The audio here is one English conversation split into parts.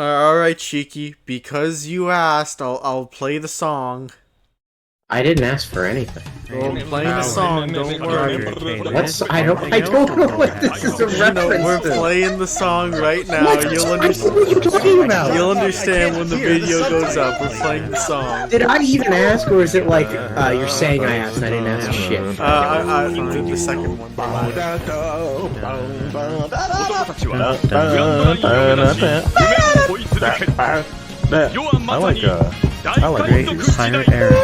Alright, Shiki. Because you asked, I'll play the song. I didn't ask for anything. Well, I'm playing the song, don't worry. I don't know what this is a reference We're to. playing the song right now. What are you talking about? You'll understand when the video goes up. We're playing the song. Did I even ask, or is it like you're saying I asked and I didn't ask shit? I did the second one. I like great pirate era.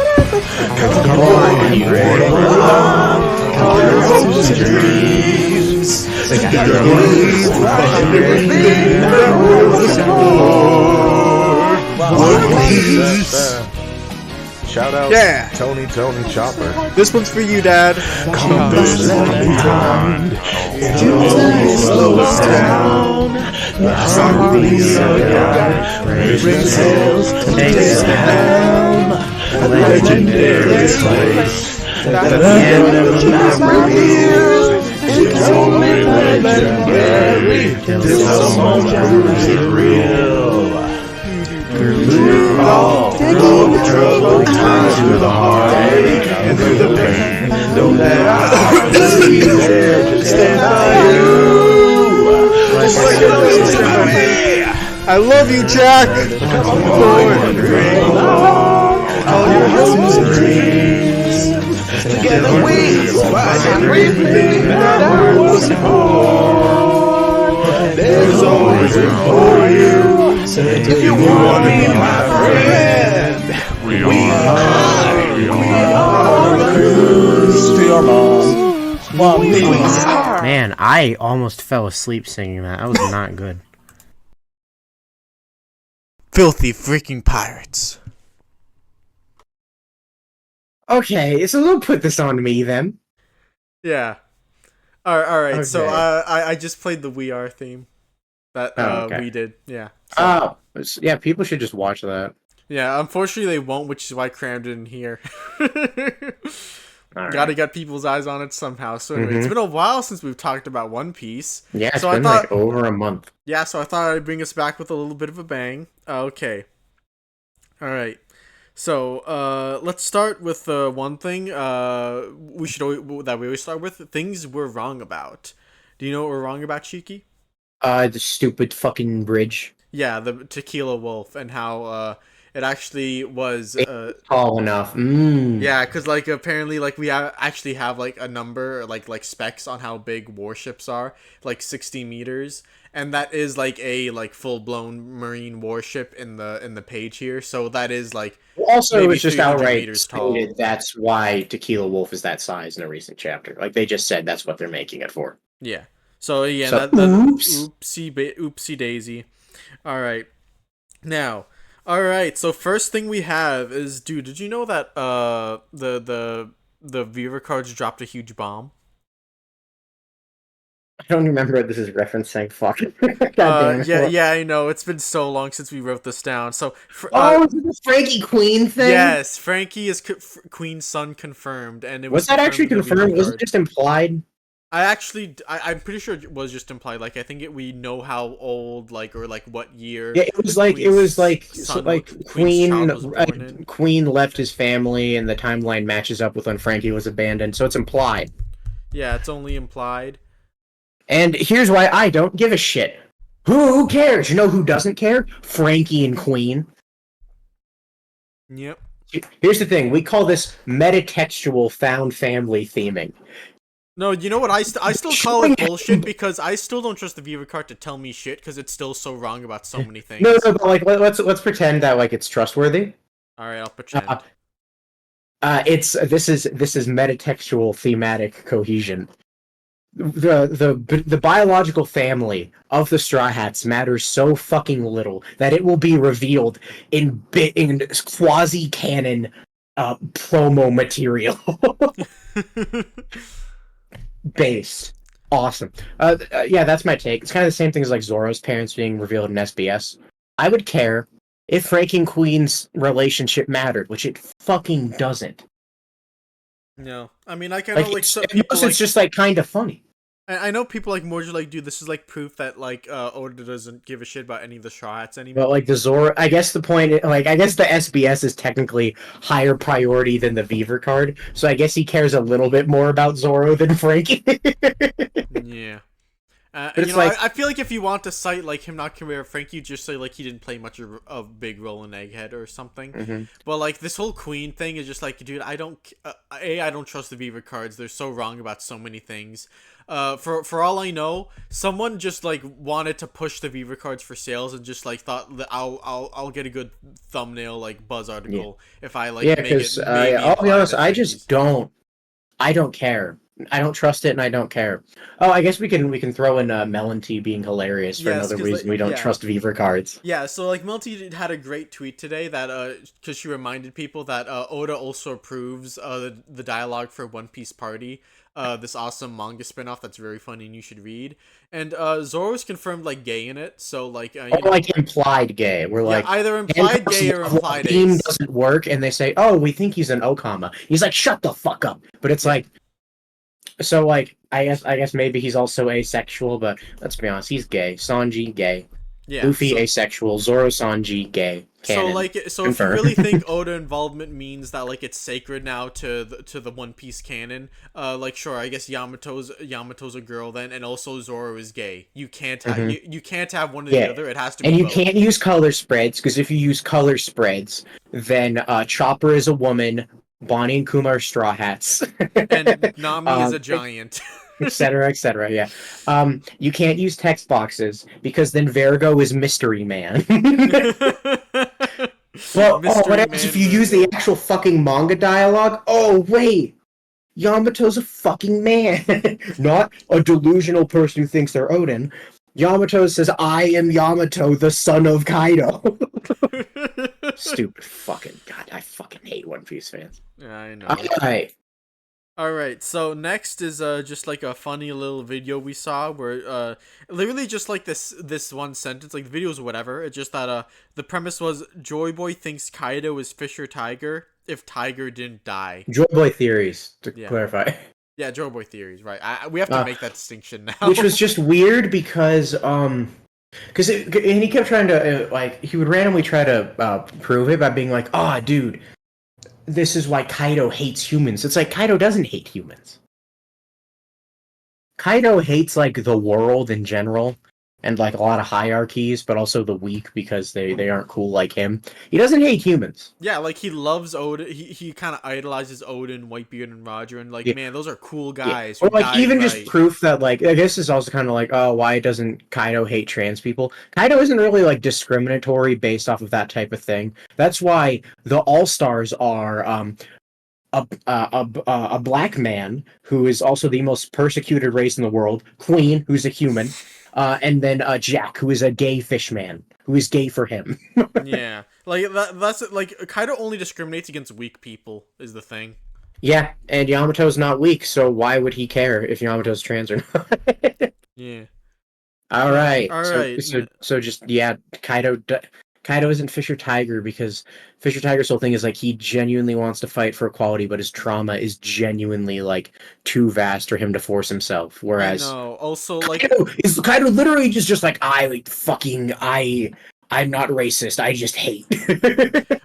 Shout out, yeah. Tony Chopper. This one's for you, Dad. Slow us down. Legendary place. At the end of the years, it's only legendary. Till someone is real. Through all the troubled times, through the heartache and through the pain, know that I will be there to stand by you. I love you, Jack. All your hopes and dreams. Together we find everything that we're looking for. There's always room for you. If you want to be my friend, we are the cruise to your mom. Man, I almost fell asleep singing that. That was not good. Filthy freaking pirates. Okay, so don't put this on me then. Yeah. Alright, Okay. so I just played the We Are theme. That okay. we did, yeah. Oh, yeah, people should just watch that. Yeah, unfortunately they won't, which is why I crammed it in here. Right. Gotta get people's eyes on it somehow. So anyway, it's been a while since we've talked about One Piece. Yeah, it's so been like over a month. Yeah, so I thought I'd bring us back with a little bit of a bang. Okay. Alright. So, let's start with one thing that we always start with. Things we're wrong about. Do you know what we're wrong about, Shiki? The stupid fucking bridge. Yeah, the Tequila Wolf and how it actually was Tall enough. yeah, because like apparently like we actually have like a number like specs on how big warships are, like 60 meters, and that is like a full blown marine warship in the page here. So that is like Also, maybe it's just 300 outright meters tall. stated that's why Tequila Wolf is that size in a recent chapter. Like they just said that's what they're making it for. Yeah. So yeah, So, oopsie daisy. All right. Now, all right. So first thing we have is, dude, did you know that the viewer cards dropped a huge bomb? I don't remember what this is referencing. Fuck. God damn it. Yeah, I know. It's been so long since we wrote this down. So, is it the Franky Queen thing? yes, Franky is Queen's son confirmed, and it Was that actually in the viewer confirmed? Was it card. just implied? I'm pretty sure it was just implied. Like, I think we know how old, or what year. Yeah, it was like Queen's Queen child was born in. Queen left his family, and the timeline matches up with when Franky was abandoned. So it's implied. Yeah, it's only implied. And here's why I don't give a shit. Who cares? You know who doesn't care? Franky and Queen. Yep. Here's the thing. We call this metatextual found family theming. No, you know what? I still call it bullshit because I still don't trust the viewer card to tell me shit because it's still so wrong about so many things. No, but like let's pretend that like it's trustworthy. All right, I'll pretend. This is metatextual thematic cohesion. The biological family of the Straw Hats matters so fucking little that it will be revealed in quasi canon promo material. Base. Awesome. Yeah, that's my take. It's kind of the same thing as like Zoro's parents being revealed in SBS. I would care if Frank and Queen's relationship mattered, which it fucking doesn't. No, I mean I kind of It's just like kind of funny. I know people like Morj like, dude, this is like proof that like Oda doesn't give a shit about any of the Straw Hats anymore. But like the Zoro, I guess the point, like I guess the SBS is technically higher priority than the Beaver card, so I guess he cares a little bit more about Zoro than Franky. Yeah. But it's like, I feel like if you want to cite like him not career Franky, just say like he didn't play much of a big role in Egghead or something. But like this whole Queen thing is just like, dude, I don't trust the Beaver cards. They're so wrong about so many things. For all I know, someone just like wanted to push the Beaver cards for sales and just like thought that I'll get a good thumbnail like buzz article if I like make it. I'll be honest, I just don't. I don't care. I don't trust it, and I don't care. Oh, I guess we can throw in Melon Tea being hilarious for another reason we don't trust Beaver cards. Yeah, so like Melty had a great tweet today that because she reminded people that Oda also approves the dialogue for One Piece Party, this awesome manga spinoff that's very funny and you should read. And Zoro's confirmed like gay in it, so like like implied gay. We're like either implied gay or implied ace. Team doesn't work, and they say, "Oh, we think he's an Okama." He's like, "Shut the fuck up!" But it's like. So, like, I guess maybe he's also asexual, but let's be honest, he's gay. Sanji, gay. Yeah, Luffy, asexual. Zoro, Sanji, gay. Canon. So if you really think Oda involvement means that, like, it's sacred now to the One Piece canon, like, sure, I guess Yamato's a girl then, and also Zoro is gay. You can't have, you can't have one or the other, it has to be And you both. can't use color spreads, because if you use color spreads, then Chopper is a woman, Bonnie and Kuma are Straw Hats. And Nami is a giant. etc., yeah. You can't use text boxes, because then Vergo is Mystery Man. Well, what happens if you use the actual fucking manga dialogue? Oh, wait! Yamato's a fucking man! Not a delusional person who thinks they're Odin. Yamato says, I am Yamato, the son of Kaido. Stupid fucking god, I fucking hate One Piece fans. Yeah, I know. Alright, so next is just like a funny little video we saw where literally just like this one sentence, like the video's whatever, it's just that the premise was Joy Boy thinks Kaido is Fisher Tiger if Tiger didn't die. Joy Boy theories, to clarify. Yeah, Joy Boy theories, right. We have to make that distinction now. Which was just weird because and he kept trying to, like, he would randomly try to prove it by being like, oh, dude, this is why Kaido hates humans. It's like, Kaido doesn't hate humans. Kaido hates, like, the world in general, and, like, a lot of hierarchies, but also the weak because they aren't cool like him. He doesn't hate humans. Yeah, like, he loves Odin. He kind of idolizes Odin, Whitebeard, and Roger, and, like, man, those are cool guys. Or, like, even just proof that, like, I guess it's also kind of like, oh, why doesn't Kaido hate trans people? Kaido isn't really, like, discriminatory based off of that type of thing. That's why the All-Stars are, a black man who is also the most persecuted race in the world, Queen, who's a human, and then Jack, who is a gay fishman, who is gay for him. Yeah, like that's like Kaido only discriminates against weak people is the thing. Yeah, and Yamato's not weak, so why would he care if Yamato's trans or not? Yeah. All right. So just Kaido isn't Fisher Tiger because Fisher Tiger's whole thing is like he genuinely wants to fight for equality, but his trauma is genuinely like too vast for him to force himself. Whereas also like Kaido literally just like I'm not racist. I just hate.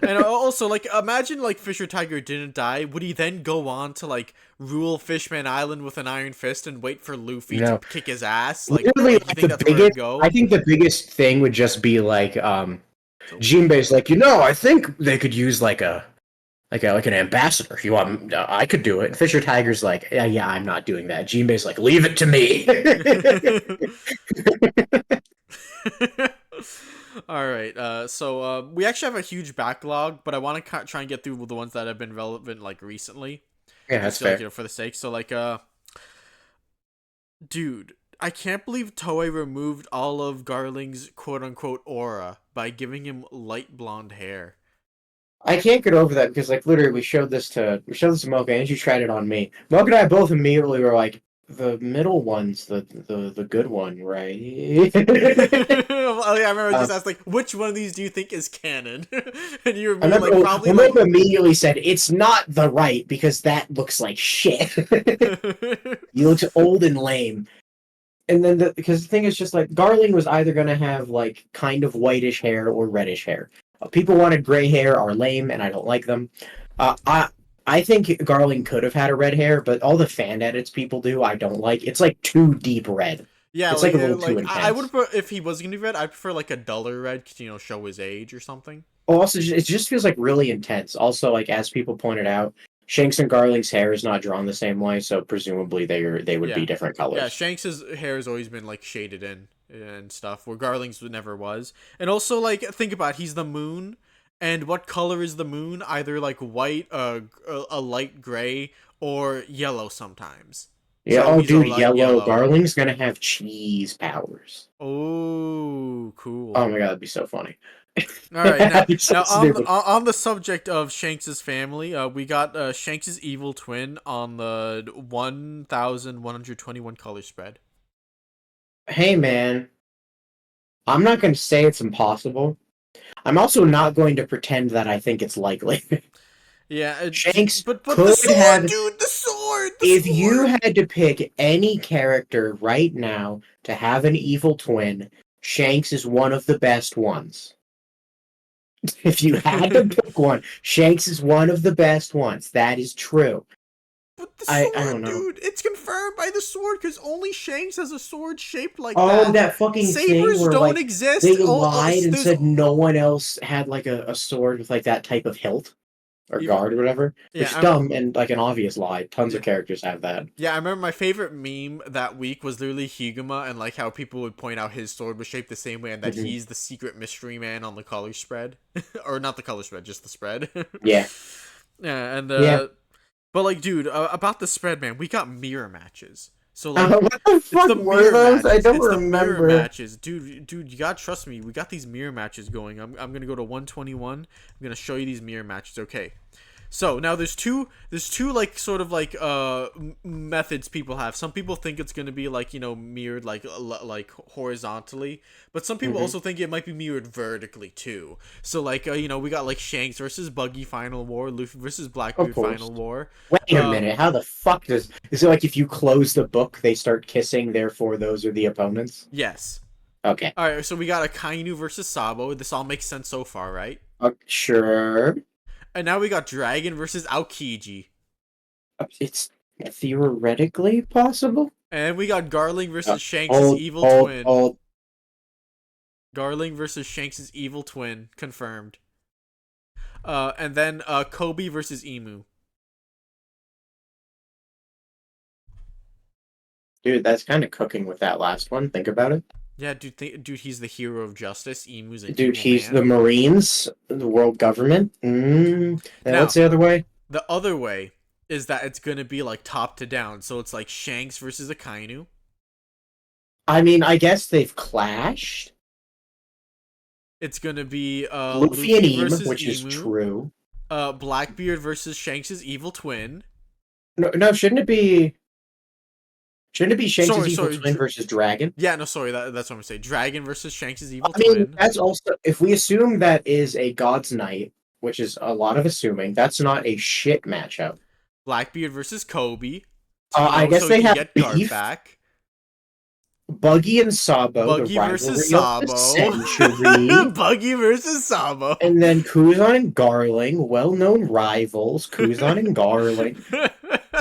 And also, like, imagine, like, Fisher Tiger didn't die. Would he then go on to, like, rule Fishman Island with an iron fist and wait for Luffy to kick his ass? Like, literally, you think that's where it'd go? I think the biggest thing would just be, like, Jinbei's like, I think they could use, like an ambassador. If you want, I could do it. Fisher Tiger's like, yeah, I'm not doing that. Jinbei's like, leave it to me. All right, so we actually have a huge backlog, but I want to try and get through the ones that have been relevant, like, recently. Yeah, that's fair. Like, for the sake. So, like, dude, I can't believe Toei removed all of Garling's quote-unquote aura by giving him light blonde hair. I can't get over that because, like, literally, we showed this to Mocha, and she tried it on me. Mocha and I both immediately were like, the middle one's the good one, right? Oh, yeah, I remember I just asked, like, which one of these do you think is canon? And you were like, probably Mocha immediately said, it's not the right, because that looks like shit. He looks old and lame. And then because the thing is just like Garling was either gonna have like kind of whitish hair or reddish hair. People wanted gray hair are lame, and I don't like them. Uh, I I think Garling could have had a red hair, but all the fan edits people do, I don't like. It's like too deep red. Yeah, It's like a little too like I intense. would prefer if he was gonna be red. I prefer like a duller red, to, show his age or something. Also, it just feels like really intense. Also, like as people pointed out, Shanks and Garling's hair is not drawn the same way, so presumably they would be different colors. Yeah, Shanks's hair has always been like shaded in and stuff, where Garling's never was. And also, like, think about it, he's the moon, and what color is the moon? Either like white, a light gray, or yellow sometimes. Yeah, So oh he's a dude, light yellow. Garling's gonna have cheese powers. Oh, cool. Oh my god, that'd be so funny. All right, now, That'd be so stupid. on the subject of Shanks's family, we got Shanks's evil twin on the 1,121 color spread. Hey man, I'm not going to say it's impossible. I'm also not going to pretend that I think it's likely. Yeah, Shanks but could the sword, have, dude, the sword. if you had to pick any character right now to have an evil twin, Shanks is one of the best ones. If you had to pick one, Shanks is one of the best ones. That is true. But the sword, I don't know. dude, it's confirmed by the sword because only Shanks has a sword shaped like Oh, that. that fucking Sabers thing where don't like exist. they Oh, lied and there's- said no one else had like a sword with like that type of hilt or Even- guard or whatever. Yeah, Which is dumb and like an obvious lie. Tons of characters have that. Yeah, I remember my favorite meme that week was literally Higuma and like how people would point out his sword was shaped the same way and that he's the secret mystery man on the color spread. Or not the color spread, just the spread. Yeah. Yeah, and Yeah. but like dude, about the spread, man, we got mirror matches. So like What the fuck the were mirror those? I matches. don't It's the mirror remember. matches. Dude, you gotta trust me. We got these mirror matches going. I'm gonna go to 121. I'm gonna show you these mirror matches. Okay. So now there's two like sort of like methods people have. Some people think it's gonna be like mirrored like horizontally, but some people also think it might be mirrored vertically too. So like we got like Shanks versus Buggy Final War, Luffy versus Blackbeard Final War. Wait a minute, how the fuck is it like if you close the book they start kissing, therefore those are the opponents? Yes. Okay. Alright, so we got a Kainu versus Sabo. This all makes sense so far, right? Sure. And now we got Dragon versus Aokiji. It's theoretically possible. And we got Garling versus Shanks' Hold, evil hold, twin. hold. Garling versus Shanks' evil twin, confirmed. And then Kobe versus Emu. Dude, that's kind of cooking with that last one. Think about it. Yeah, dude, he's the hero of justice. Emu's a Dude, evil he's man. the Marines, the world government. And Now- what's the other way? The other way is that it's gonna be like top to down, so it's like Shanks versus Akainu. I mean, I guess they've clashed. It's gonna be Luffy and Emu, versus which is Emu. true. Blackbeard versus Shanks' evil twin. No, shouldn't it be? Shouldn't it be Shanks' Sorry, evil sorry, twin versus Dragon? Yeah, no, sorry, that's what I'm gonna say. Dragon versus Shanks' evil I mean, twin. that's also if we assume that is a God's Night, which is a lot of assuming. That's not a shit matchup. Blackbeard versus Kobe. I guess so they he can have get guard beef. back. Buggy and Sabo, Buggy the versus rivalry of the Sabo. century. Buggy versus Sabo. And then Kuzan and Garling, well-known rivals. Kuzan and Garling.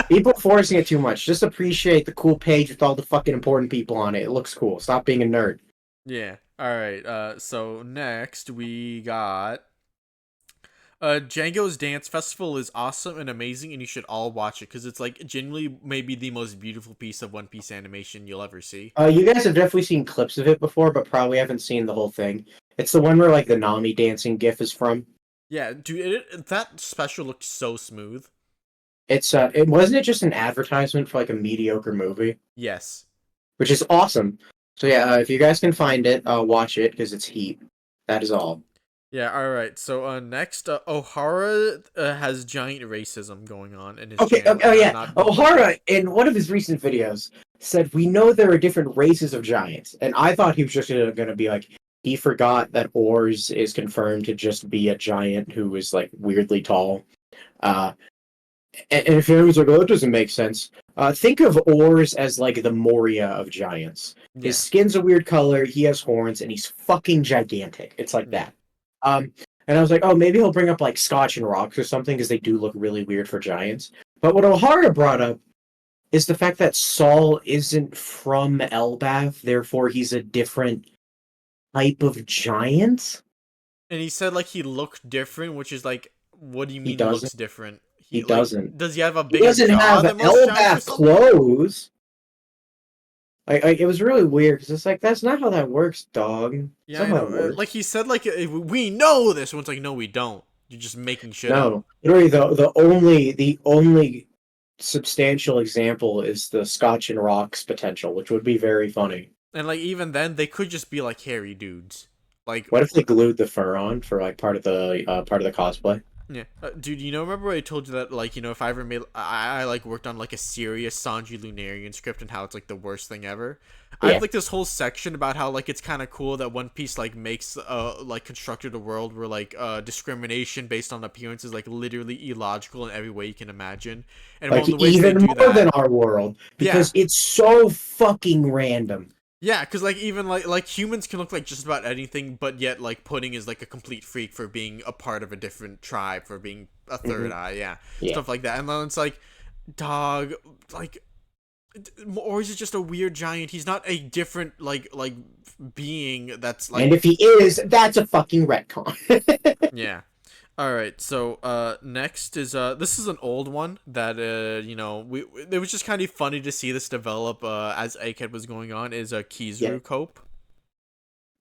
People forcing it too much. Just appreciate the cool page with all the fucking important people on it. It looks cool. Stop being a nerd. Yeah. All right. So next we got Jango's Dance Festival is awesome and amazing, and you should all watch it because it's like genuinely maybe the most beautiful piece of One Piece animation you'll ever see. You guys have definitely seen clips of it before, but probably haven't seen the whole thing. It's the one where like the Nami dancing gif is from. Yeah, dude, that special looked so smooth. It wasn't it just an advertisement for like a mediocre movie, Yes. which is awesome. So yeah, if you guys can find it, watch it because it's heat. That is all. Yeah, alright. So next, O'Hara has giant racism going on in his Okay, channel. oh and yeah. I'm not- O'Hara, in one of his recent videos, said, "We know there are different races of giants." And I thought he was just going to be like, he forgot that Oars is confirmed to just be a giant who is like weirdly tall. And if anyone's like, oh, that doesn't make sense. Think of Oars as like the Moria of giants. Yeah. His skin's a weird color, he has horns, and he's fucking gigantic. It's like Yeah. that. And I was like, oh, maybe he'll bring up like Scotch and Rocks or something, because they do look really weird for giants. But what O'Hara brought up is the fact that Saul isn't from Elbaf, therefore he's a different type of giant. And he said like he looked different, which is like, what do you mean doesn't. looks different? He like, doesn't. Does he have a He bigger doesn't jaw have than most giants or Elbaf something? clothes. Like it was really weird because it's like that's not how that works, dog. Yeah, That's I not how know. that works. Like he said, like we know this. One's like, no, we don't. You're just making shit up. No, literally the only substantial example is the Scotch and Rocks potential, which would be very funny. And like even then, they could just be like hairy dudes. Like What if they glued the fur on for like part of the cosplay? yeah, dude. Remember I told you that like if I ever made I like worked on like a serious Sanji Lunarian script and how it's like the worst thing ever. I Yeah. have like this whole section about how like it's kind of cool that One Piece like makes like constructed a world where like discrimination based on appearance is like literally illogical in every way you can imagine. And Like one of the ways even they do more that, than our world because it's so fucking random. yeah, because like even like humans can look like just about anything, but yet like Pudding is like a complete freak for being a part of a different tribe, for being a third eye, yeah, stuff like that. And then it's like, dog, like, or is it just a weird giant? He's not a different like being that's like. And if he is, that's a fucking retcon. Yeah. All right. So next is this is an old one that it was just kind of funny to see this develop as Egghead was going on is Kizaru Cope.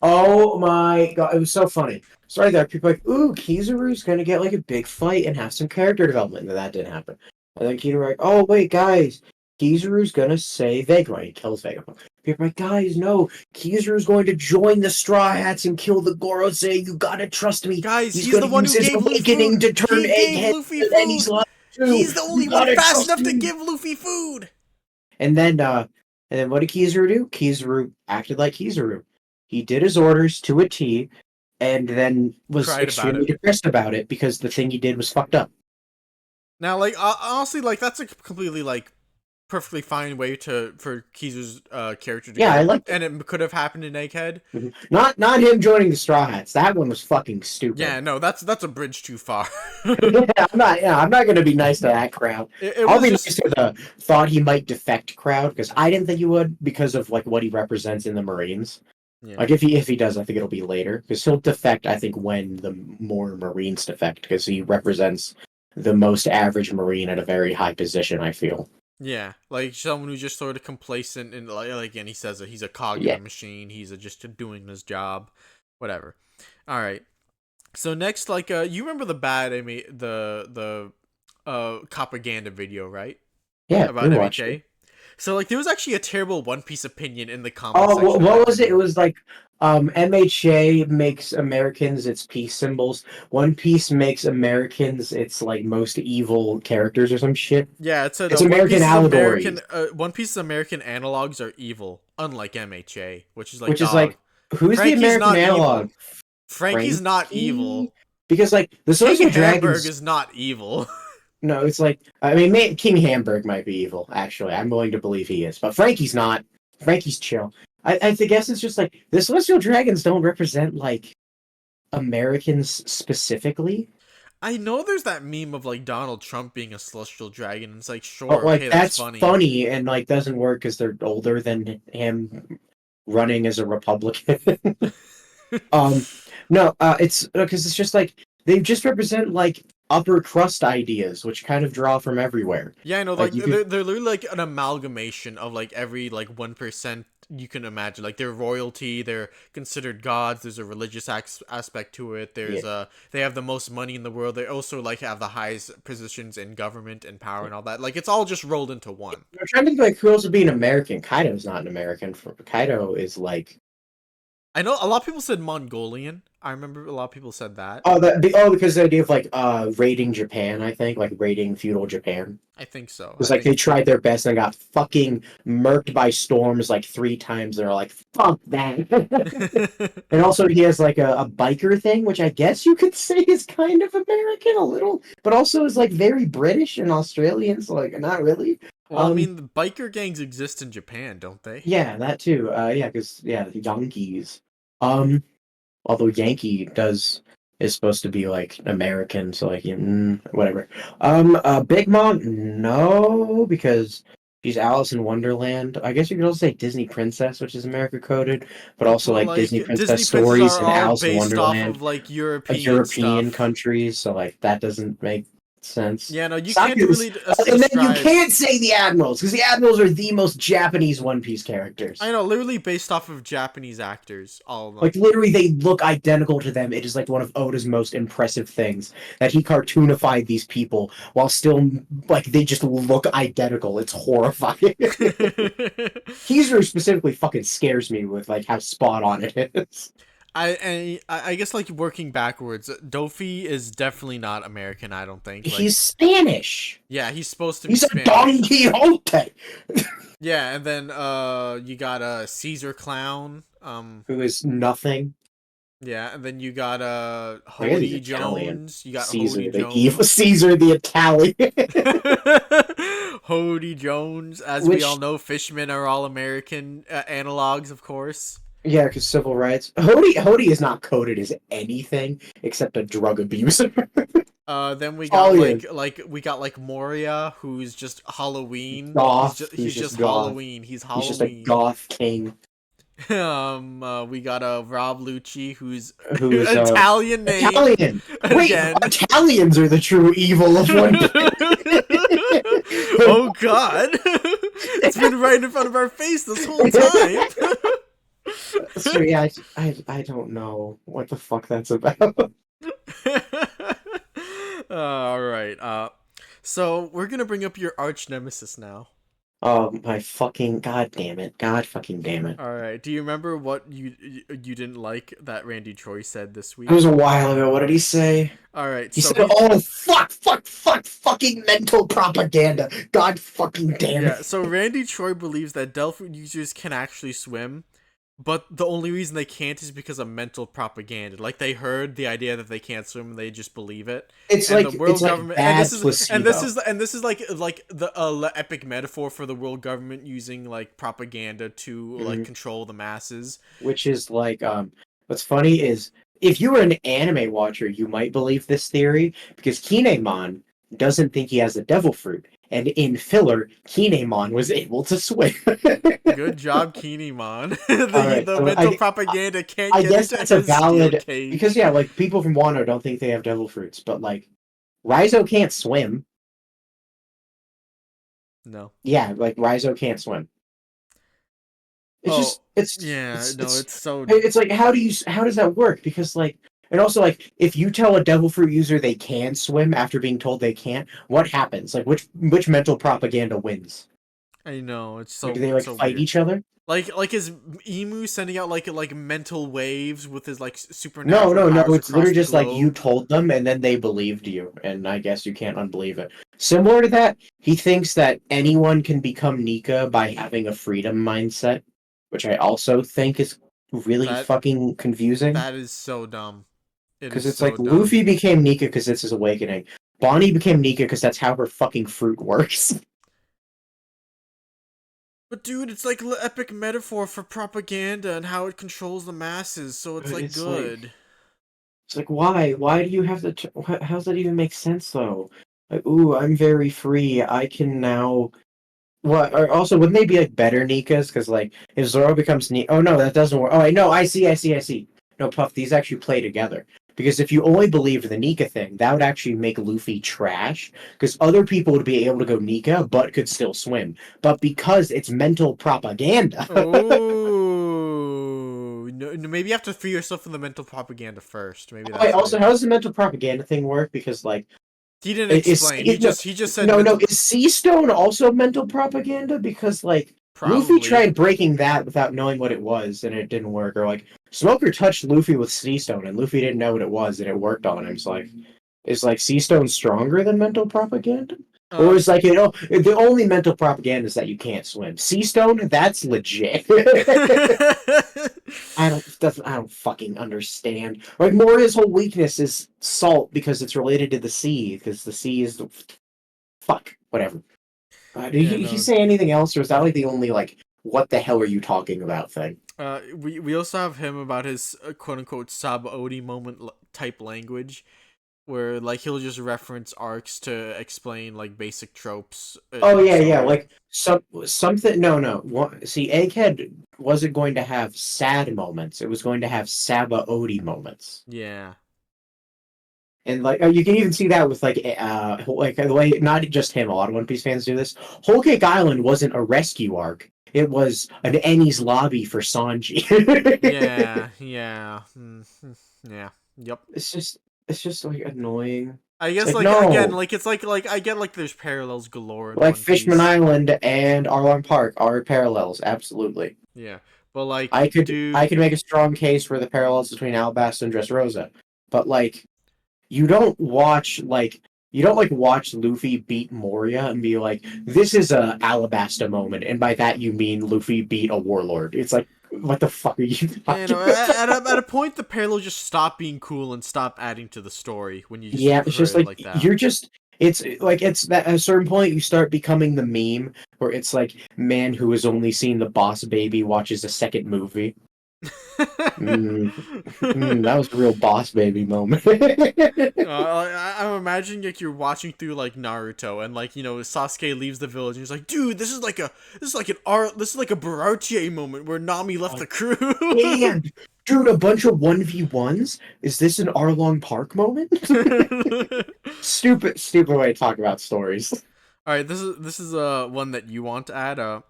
Oh my god, it was so funny. Sorry there, people were like, ooh, Kizaru's gonna get like a big fight and have some character development, and that didn't happen. And then Kizaru like, oh wait, guys, Kizaru's gonna save Vegapunk. He kills Vegapunk. People are like, guys, no, Kizaru's going to join the Straw Hats and kill the Gorosei. You gotta trust me. Guys, he's gonna the one use who his gave Luffy awakening food. to turn He gave Egghead, Luffy and then food. he's lost too. He's the only You one gotta fast trust enough to him. give Luffy food. And then what did Kizaru do? Kizaru acted like Kizaru. He did his orders to a T, and then was Cried about extremely it. depressed about it because the thing he did was fucked up. Now, like honestly, like that's a completely like perfectly fine way for Kizaru's character to go. I liked it. And it could have happened in Egghead. Not him joining the Straw Hats. That one was fucking stupid. Yeah, no, that's a bridge too far. I'm not gonna be nice to that crowd. I'll be nice to the thought he might defect crowd because I didn't think he would because of like what he represents in the Marines. Yeah. Like if he does, I think it'll be later because he'll defect. I think when the more Marines defect because he represents the most average Marine at a very high position. I feel. Yeah, like someone who's just sort of complacent and like and he says that he's a cog in a machine. He's just doing his job, whatever. All right. So next, like, you remember the bad the propaganda video, right? Yeah, about MHA. So like, there was actually a terrible One Piece opinion in the comment section. Oh, what was it? It was like, MHA makes Americans its peace symbols. One Piece makes Americans its like most evil characters or some shit. Yeah, it's American allegory. One Piece's American analogs are evil, unlike MHA, which is like who's Franky's the American analog? Evil. Franky's not evil. Because like the Celestial Dragons is not evil. No, it's like I mean, King Hamburg might be evil. Actually, I'm willing to believe he is, but Franky's not. Franky's chill. I guess it's just like the Celestial Dragons don't represent like Americans specifically. I know there's that meme of like Donald Trump being a Celestial Dragon, and it's like sure, but, like okay, that's funny and like doesn't work because they're older than him running as a Republican. No, it's because it's just like they just represent like upper crust ideas, which kind of draw from everywhere. Yeah, I know. Like they're literally like an amalgamation of like every like 1% you can imagine. Like they're royalty, they're considered gods. There's a religious aspect to it. There's they have the most money in the world. They also like have the highest positions in government and power and all that. Like it's all just rolled into one. I'm trying to think like who else would be an American. Kaido's not an American. Kaido is like. I know a lot of people said Mongolian. I remember a lot of people said that. Because the idea of like raiding Japan, I think, like raiding feudal Japan. I think so. It's like they tried their best and got fucking murked by storms like 3 times. They're like, fuck that. And also he has like a biker thing, which I guess you could say is kind of American a little, but also is like very British and Australian, so like not really. Well, I mean, the biker gangs exist in Japan, don't they? Yeah, that too. Because the Yankees. Although Yankee is supposed to be like American, so like whatever. Big Mom, no, because she's Alice in Wonderland. I guess you could also say Disney Princess, which is America coded, but also like Disney Princess stories and Alice in Wonderland, off of like European stuff. countries. So like that doesn't make sense. Yeah, no, you can't really. And then you can't say the Admirals, because the Admirals are the most Japanese One Piece characters. I know, literally based off of Japanese actors, all of them. Like, literally, they look identical to them. It is, like, one of Oda's most impressive things, that he cartoonified these people while still, like, they just look identical. It's horrifying. Kizaru specifically fucking scares me with, like, how spot on it is. I guess, like, working backwards, Dofi is definitely not American, I don't think. Like, he's Spanish. Yeah, he's supposed to be He's Spanish. a Don Quixote. Yeah, and then you got a Caesar Clown, who is nothing. Yeah, and then you got Hody Jones. You got Caesar, Hody the Jones. evil Caesar, the Italian. Hody Jones, as we all know, fishmen are all American analogs, of course. Yeah, because civil rights. Hody is not coded as anything except a drug abuser. Then we got we got Moria, who's just Halloween. Goth. He's just goth. Halloween. He's Halloween. He's just a goth king. We got Rob Lucci, who's Italian name. Italian. Wait, Italians are the true evil of One Piece. Oh God! It's been right in front of our face this whole time. So yeah, I don't know what the fuck that's about. All right. So we're gonna bring up your arch nemesis now. Oh my fucking god damn it! God fucking damn it! All right. Do you remember what you didn't like that Randy Choi said this week? It was a while ago. What did he say? All right. He said, "Oh fucking mental propaganda." God fucking damn it! Yeah. So Randy Choi believes that Delphi users can actually swim, but the only reason they can't is because of mental propaganda. Like, they heard the idea that they can't swim and they just believe it. It's and like the world government, like and this is like the epic metaphor for the world government using like propaganda to like control the masses. Which is like what's funny is if you were an anime watcher, you might believe this theory because Kinemon doesn't think he has a devil fruit. And in filler, Kinemon was able to swim. Good job, Kinemon. the mental propaganda can't get guess into that's a valid cage. Because yeah, like people from Wano don't think they have devil fruits, but like Raizo can't swim. No. Yeah, like Raizo can't swim. It's so. It's like how does that work? Because like. And also, like, if you tell a devil fruit user they can swim after being told they can't, what happens? Like, which mental propaganda wins? I know, it's so. Like, do they like so fight weird. Each other? Like is Emu sending out like mental waves with his like supernatural? No. It's literally just like you told them, and then they believed you, and I guess you can't unbelieve it. Similar to that, he thinks that anyone can become Nika by having a freedom mindset, which I also think is really fucking confusing. That is so dumb. Because it's so like dumb. Luffy became Nika because it's his awakening. Bonnie became Nika because that's how her fucking fruit works. But dude, it's like an epic metaphor for propaganda and how it controls the masses, so it's like good. It's like why? Why do you have to? How does that even make sense though? Like, ooh, I'm very free. I can now. What? Or also, wouldn't they be like better Nikas? Because like, if Zoro becomes Nika, oh no, that doesn't work. Oh, no, I see. No, Puff, these actually play together. Because if you only believed the Nika thing, that would actually make Luffy trash. Because other people would be able to go Nika, but could still swim. But because it's mental propaganda. Oh, no, maybe you have to free yourself from the mental propaganda first. Maybe. That's also, how does the mental propaganda thing work? Because like, he didn't explain. He just said no. Is Sea Stone also mental propaganda? Because like, Luffy Probably. tried breaking that without knowing what it was, and it didn't work. Or like Smoker touched Luffy with Sea Stone, and Luffy didn't know what it was, and it worked on him. It's like, is like Sea Stone stronger than mental propaganda? Or is like, the only mental propaganda is that you can't swim. Sea Stone, that's legit. I don't fucking understand. Like Moria's whole weakness is salt because it's related to the sea, because the sea is the fuck whatever. Did Yeah, he no. say anything else, or is that like the only like what the hell are you talking about thing? We also have him about his quote unquote Sabaody moment type language, where like he'll just reference arcs to explain like basic tropes. Oh In the yeah, story. like something. No. See, Egghead wasn't going to have sad moments. It was going to have Sabaody moments. Yeah. And like you can even see that with like the way not just him, a lot of One Piece fans do this. Whole Cake Island wasn't a rescue arc. It was an Enies lobby for Sanji. Yeah. Yeah. Yep. It's just like annoying. I It's guess like like again no, like it's like I get like there's parallels galore in like One Fishman Piece. Island and Arlong Park are parallels, absolutely. Yeah. But like I could dude. I could make a strong case for the parallels between Alabasta and Dressrosa, but like you don't watch like watch Luffy beat Moria and be like, this is a Alabasta moment, and by that you mean Luffy beat a warlord. It's like, what the fuck are you You know, talking about? at a point, the parallel just stop being cool and stop adding to the story when you just Yeah, it's put just it like like that. you're just it's like it's that at a certain point you start becoming the meme where it's like man who has only seen the Boss Baby watches a second movie. That was a real Boss Baby moment. I'm imagining like you're watching through like Naruto and like Sasuke leaves the village and he's like, dude, this is like a Baratie moment where Nami left the crew. Damn, dude, a bunch of 1v1s? Is this an Arlong Park moment? Stupid way to talk about stories. All right, this is one that you want to add.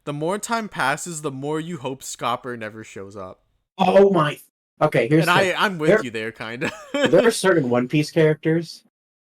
The more time passes, the more you hope Scopper never shows up. Oh my. Okay, here's And the thing. I'm with There, you there, kind of. there are certain One Piece characters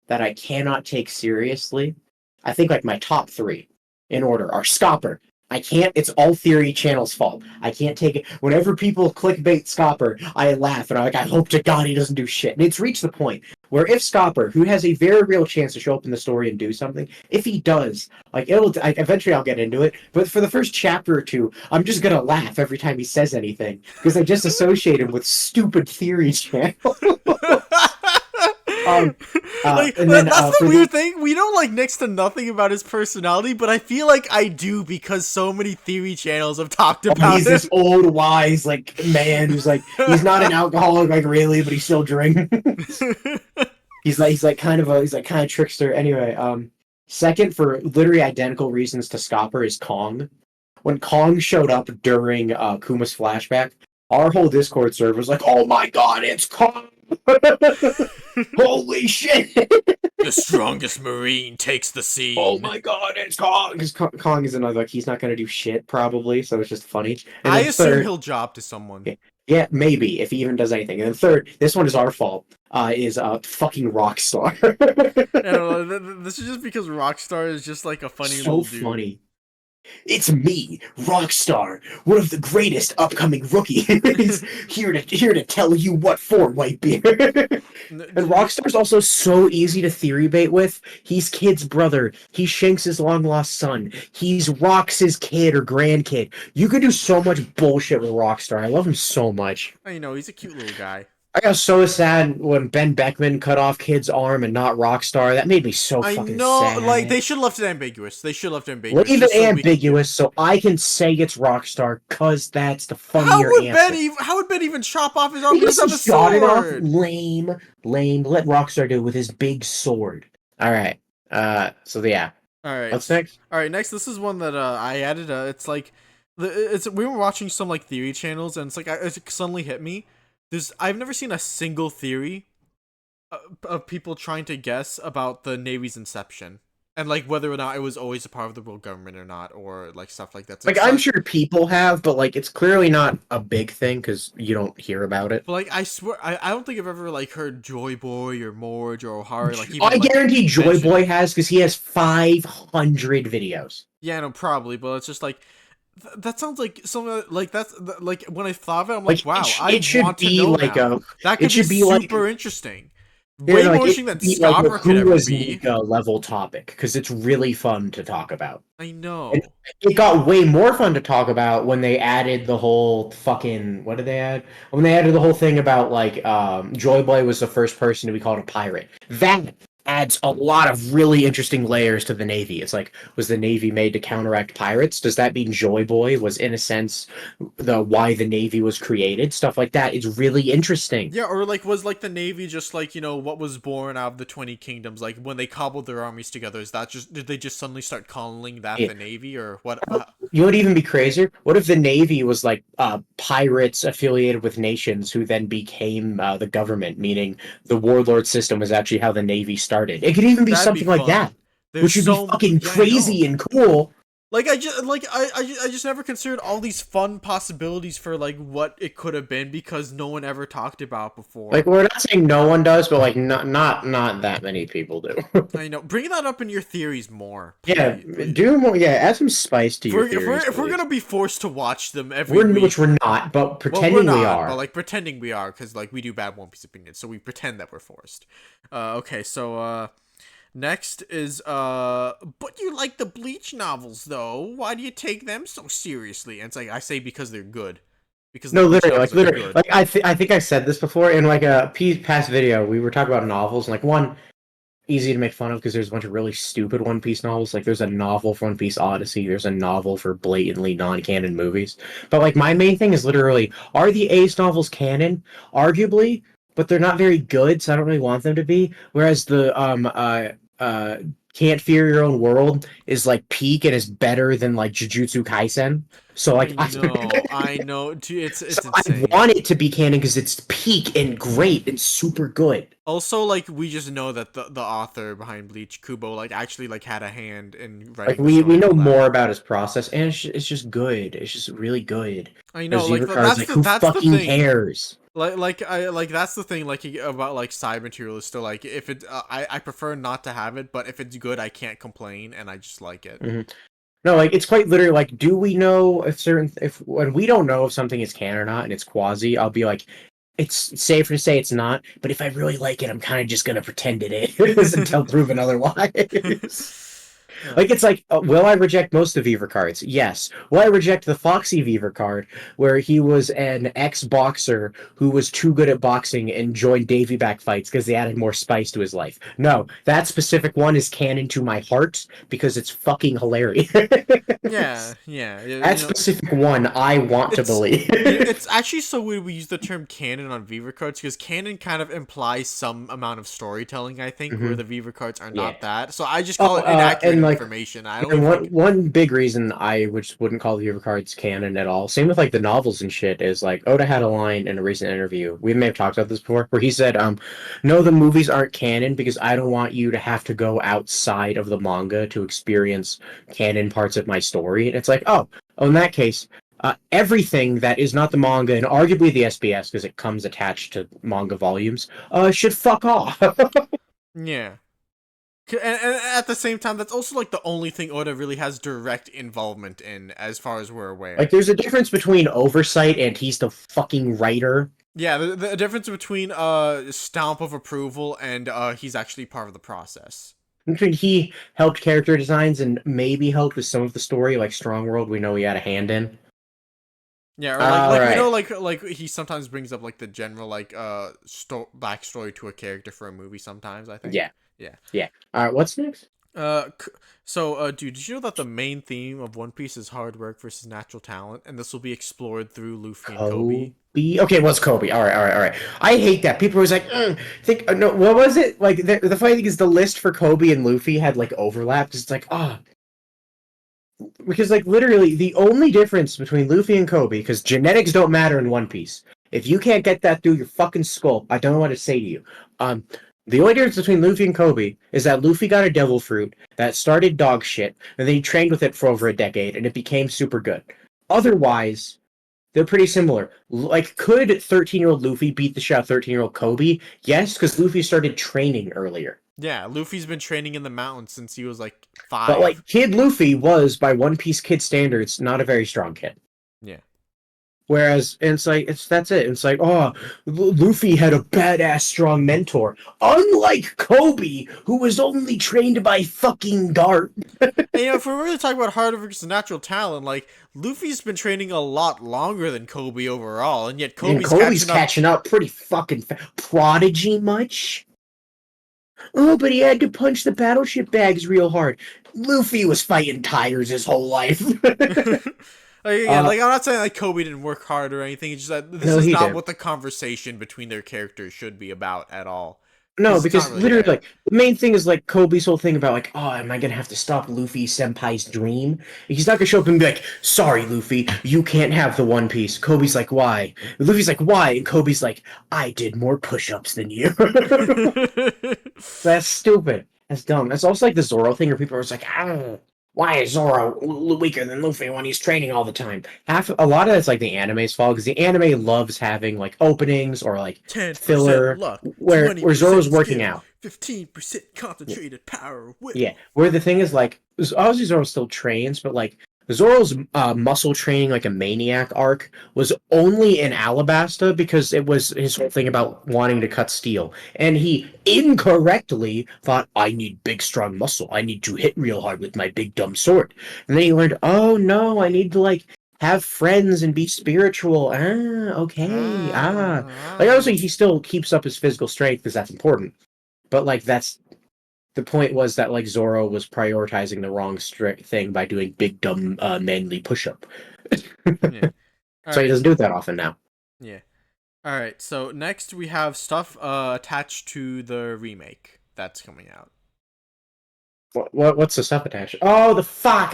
that I cannot take seriously. I think like my top three in order are Scopper. I can't. It's all Theory Channel's fault. I can't take it. Whenever people clickbait Scopper, I laugh and I'm like, I hope to God he doesn't do shit. And it's reached the point where if Scopper, who has a very real chance to show up in the story and do something, if he does, like eventually I'll get into it. But for the first chapter or two, I'm just gonna laugh every time he says anything because I just associate him with stupid Theory Channel. um, Like and then that's the for weird thing. We know like next to nothing about his personality, but I feel like I do because so many theory channels have talked about he's him. this old wise like man who's like he's not an alcoholic like really, but he still drinks. he's like kind of trickster. Anyway, second for literally identical reasons to Scopper is Kong. When Kong showed up during Kuma's flashback, our whole Discord server was like, "Oh my god, it's Kong! Holy shit!" The strongest Marine takes the scene. Oh my god, it's Kong! Because Kong is another like he's not gonna do shit probably, so it's just funny. And I then assume third, he'll job to someone. yeah, maybe if he even does anything. And then third, this one is our fault. Is fucking Rockstar. This is just because Rockstar is just like a funny So little dude. funny. It's me, Rockstar, one of the greatest upcoming rookies, here to tell you what for, Whitebeard. And Rockstar's also so easy to theory bait with. He's Kid's brother. He's Shanks' long lost son. He's Rox's kid or grandkid. You could do so much bullshit with Rockstar. I love him so much. I know he's a cute little guy. I got so sad when Ben Beckman cut off Kid's arm and not Rockstar. That made me so fucking sad. Like they should have left it ambiguous. Leave it ambiguous so I can say it's Rockstar, cause that's the funnier answer. How would Ben even chop off his arm? He He doesn't just have a shot it off. sword. Lame. Let Rockstar do it with his big sword. All right. So yeah. All right. What's next? All right. Next, this is one that I added. It's like we were watching some like theory channels, and it's like it suddenly hit me. I've never seen a single theory of people trying to guess about the Navy's inception and like whether or not it was always a part of the world government or not, or like stuff like that. Like I'm sure people have, but like it's clearly not a big thing because you don't hear about it. But like I swear, I don't think I've ever like heard Joy Boy or Morj or O'Hara like even. I guarantee Joy mentioned. Boy has because he has 500 videos. Yeah, no, probably, but it's just like That sounds like something like like when I thought of it, I'm Like like, wow, it should want to be know like now. That it could be should be like super interesting. yeah, Way like more it interesting than should be like a Scopper could who ever was be. Nika level topic because it's really fun to talk about. I And know. it got way more fun to talk about when they added the whole fucking what did they add? When they added the whole thing about like Joy Boy was the first person to be called a pirate. That adds a lot of really interesting layers to the Navy. It's like, was the Navy made to counteract pirates? Does that mean Joy Boy was in a sense the why the Navy was created? Stuff like that is really interesting. Yeah, or like was like the Navy just like, what was born out of the 20 kingdoms? Like when they cobbled their armies together, is that just did they just suddenly start calling that Yeah. the Navy or what? You know what would even be crazier? What if the Navy was like pirates affiliated with nations who then became the government, meaning the warlord system was actually how the Navy started? It could even be That'd be something like that, fun. There's which would be so fucking yeah, I know. crazy and cool. Like I just never considered all these fun possibilities for like what it could have been because no one ever talked about Like before. we're not saying no one does, but like not that many people do. I know. Bring that up in your theories more, Yeah, please. Please. do more. Yeah, add some spice to If your we're, if we're theories, if we're please. gonna be forced to watch them every Which week, we're not, but well, we're pretending we not, but are. like pretending we are, because like we do bad One Piece opinions, so we pretend that we're forced. Okay, so next is but you like the Bleach novels though? Why do you take them so seriously? And it's like I say because they're good, because the No, Bleach literally, novels like are literally, good. like I think I said this before in like a past video. We were talking about novels, and like one easy to make fun of because there's a bunch of really stupid One Piece novels. Like there's a novel for One Piece Odyssey. There's a novel for blatantly non-canon movies. But like my main thing is literally, are the Ace novels canon? Arguably, but they're not very good, so I don't really want them to be. Whereas the uh Can't Fear Your Own World is like peak and is better than like Jujutsu Kaisen. So like I know, dude, so it's I insane. want it to be canon because it's peak and great and super good. Also, like we just know that the author behind Bleach, Kubo, like actually like had a hand in Like writing the we story and know all that. more about his process, and it's just good. It's just really good. I know, There's like Zebra cards. Like who that's the fucking thing. cares? Like that's the thing. Like about like side material is still like if it I prefer not to have it, but if it's good, I can't complain, and I just like it. Hmm. No, like it's quite literally like, do we know if when we don't know if something is canon or not, and it's quasi, I'll be like, it's safer to say it's not. But if I really like it, I'm kind of just gonna pretend it is until proven otherwise. Yeah. Like it's like, will I reject most of Beaver cards? Yes. Will I reject the Foxy Beaver card, where he was an ex-boxer who was too good at boxing and joined Davy back fights because they added more spice to his life? No, that specific one is canon to my heart because it's fucking hilarious. Yeah, yeah, That specific one, I want to it's believe. it's actually so weird we use the term canon on Viva cards because canon kind of implies some amount of storytelling. I think where Hmm. the Viva cards are Yeah. not that, so I just call Oh, it inaccurate and like, information. I don't and even one think. one big reason I which wouldn't call the Beaver cards canon at all. Same with like the novels and shit. Is like Oda had a line in a recent interview. We may have talked about this before, where he said, no, the movies aren't canon because I don't want you to have to go outside of the manga to experience canon parts of my story." And it's like, oh, in that case, everything that is not the manga and arguably the SBS because it comes attached to manga volumes, should fuck off. Yeah. And at the same time, that's also like the only thing Oda really has direct involvement in, as far as we're Like, aware. there's a difference between oversight and he's the fucking writer. Yeah, the difference between stamp of approval and he's actually part of the process. Between he helped character designs and maybe helped with some of the story, like Strong World, we know he had a hand in. Yeah, or All like we know right. like he sometimes brings up like the general like backstory to a character for a movie sometimes, I think. Yeah. Yeah. Yeah. All right. What's next? Dude, did you know that the main theme of One Piece is hard work versus natural talent, and this will be explored through Luffy and Kobe? Kobe. Okay, what's Kobe? All right. All right. All right. I hate that. People are always like, think no. What was it? Like the funny thing is the list for Kobe and Luffy had like overlap because it's like because like literally the only difference between Luffy and Kobe, because genetics don't matter in One Piece. If you can't get that through your fucking skull, I don't know what to say to you. The only difference between Luffy and Kobe is that Luffy got a devil fruit that started dog shit, and then he trained with it for over a decade, and it became super good. Otherwise, they're pretty similar. Like, could 13-year-old Luffy beat the shit out of 13-year-old Kobe? Yes, because Luffy started training earlier. Yeah, Luffy's been training in the mountains since he was like 5. But like Kid Luffy was, by One Piece kid standards, not a very strong kid. Yeah. Whereas it's like that's it. It's like, oh, Luffy had a badass strong mentor, unlike Kobe, who was only trained by fucking Dart. And, if we're really talking about hard versus natural talent, like Luffy's been training a lot longer than Kobe overall, and yet Kobe's catching up pretty fucking Prodigy much? Oh, but he had to punch the battleship bags real hard. Luffy was fighting tigers his whole life. I'm not saying like Kobe didn't work hard or anything. It's just that this is not what the conversation between their characters should be about at all. No, because really literally, like, the main thing is like Kobe's whole thing about like, oh, am I gonna have to stop Luffy Senpai's dream? He's not gonna show up and be like, sorry, Luffy, you can't have the One Piece. Kobe's like, why? Luffy's like, why? And Kobe's like, I did more push-ups than you. That's stupid. That's dumb. That's also like the Zoro thing where people are just like, ah, why is Zoro weaker than Luffy when he's training all the time? A lot of that's like the anime's fault, because the anime loves having like openings or like filler luck, where Zoro's working out. 15% concentrated power. Yeah, where the thing is like, obviously Zoro still trains, but like Zoro's muscle training, like a maniac arc, was only in Alabasta because it was his whole thing about wanting to cut steel. And he incorrectly thought, I need big, strong muscle. I need to hit real hard with my big, dumb sword. And then he learned, oh no, I need to like have friends and be spiritual. Okay. Like obviously he still keeps up his physical strength because that's important. But like the point was that like Zoro was prioritizing the wrong thing by doing big dumb manly push-up. Yeah. So he doesn't do it that often now. Yeah. All right. So next we have stuff attached to the remake that's coming out. What's the stuff attached? Oh, the fuck!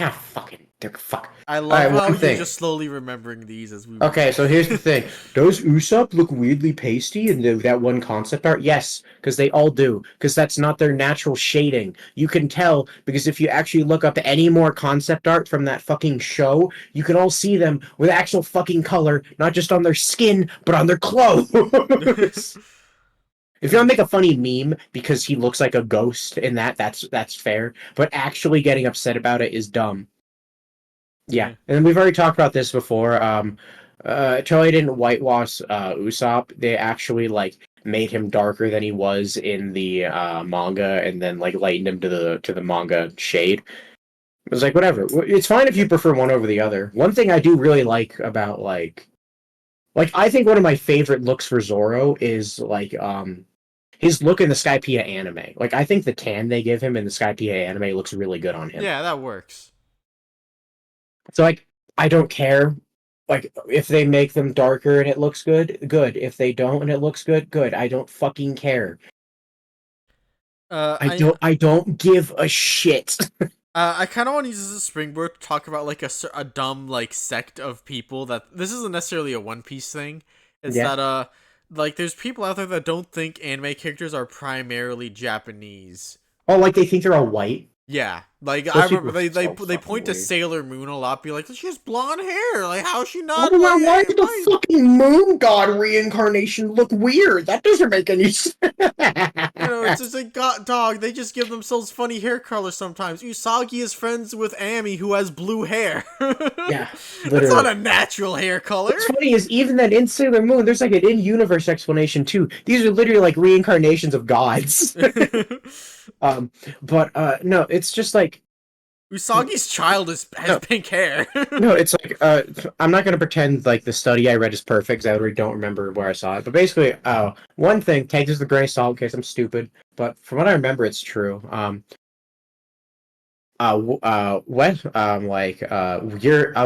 Fuck. I love how you're just slowly remembering these as we. Okay, so here's the thing: does Usopp look weirdly pasty in that one concept art? Yes, because they all do. Because that's not their natural shading. You can tell because if you actually look up any more concept art from that fucking show, you can all see them with actual fucking color, not just on their skin, but on their clothes. If you want to make a funny meme because he looks like a ghost in that's fair. But actually getting upset about it is dumb. Yeah, and we've already talked about this before. Toei didn't whitewash Usopp. They actually like made him darker than he was in the manga, and then like lightened him to the manga shade. It was like whatever. It's fine if you prefer one over the other. One thing I do really like about like I think one of my favorite looks for Zoro is like his look in the Skypiea anime. Like I think the tan they give him in the Skypiea anime looks really good on him. Yeah, that works. So, like, I don't care. Like, if they make them darker and it looks good, good. If they don't and it looks good, good. I don't fucking care. I don't give a shit. I kind of want to use this as a springboard to talk about, like, a dumb, like, sect of people that... This isn't necessarily a One Piece thing. It's that, like, there's people out there that don't think anime characters are primarily Japanese. Oh, like, they think they're all white? Yeah, like I remember they point to Sailor Moon a lot, be like, she has blonde hair. Like, how is she not? Oh, why did the fucking moon god reincarnation look weird? That doesn't make any sense. It's just like dog. They just give themselves funny hair colors sometimes. Usagi is friends with Ami, who has blue hair. Yeah, literally. That's not a natural hair color. What's funny is even that in Sailor Moon, there's like an in-universe explanation too. These are literally like reincarnations of gods. No, it's just like Usagi's child has pink hair. No, it's like I'm not gonna pretend like the study I read is perfect, because I already don't remember where I saw it. But basically, one thing, take this with a grain of salt in case I'm stupid, but from what I remember, it's true. I'll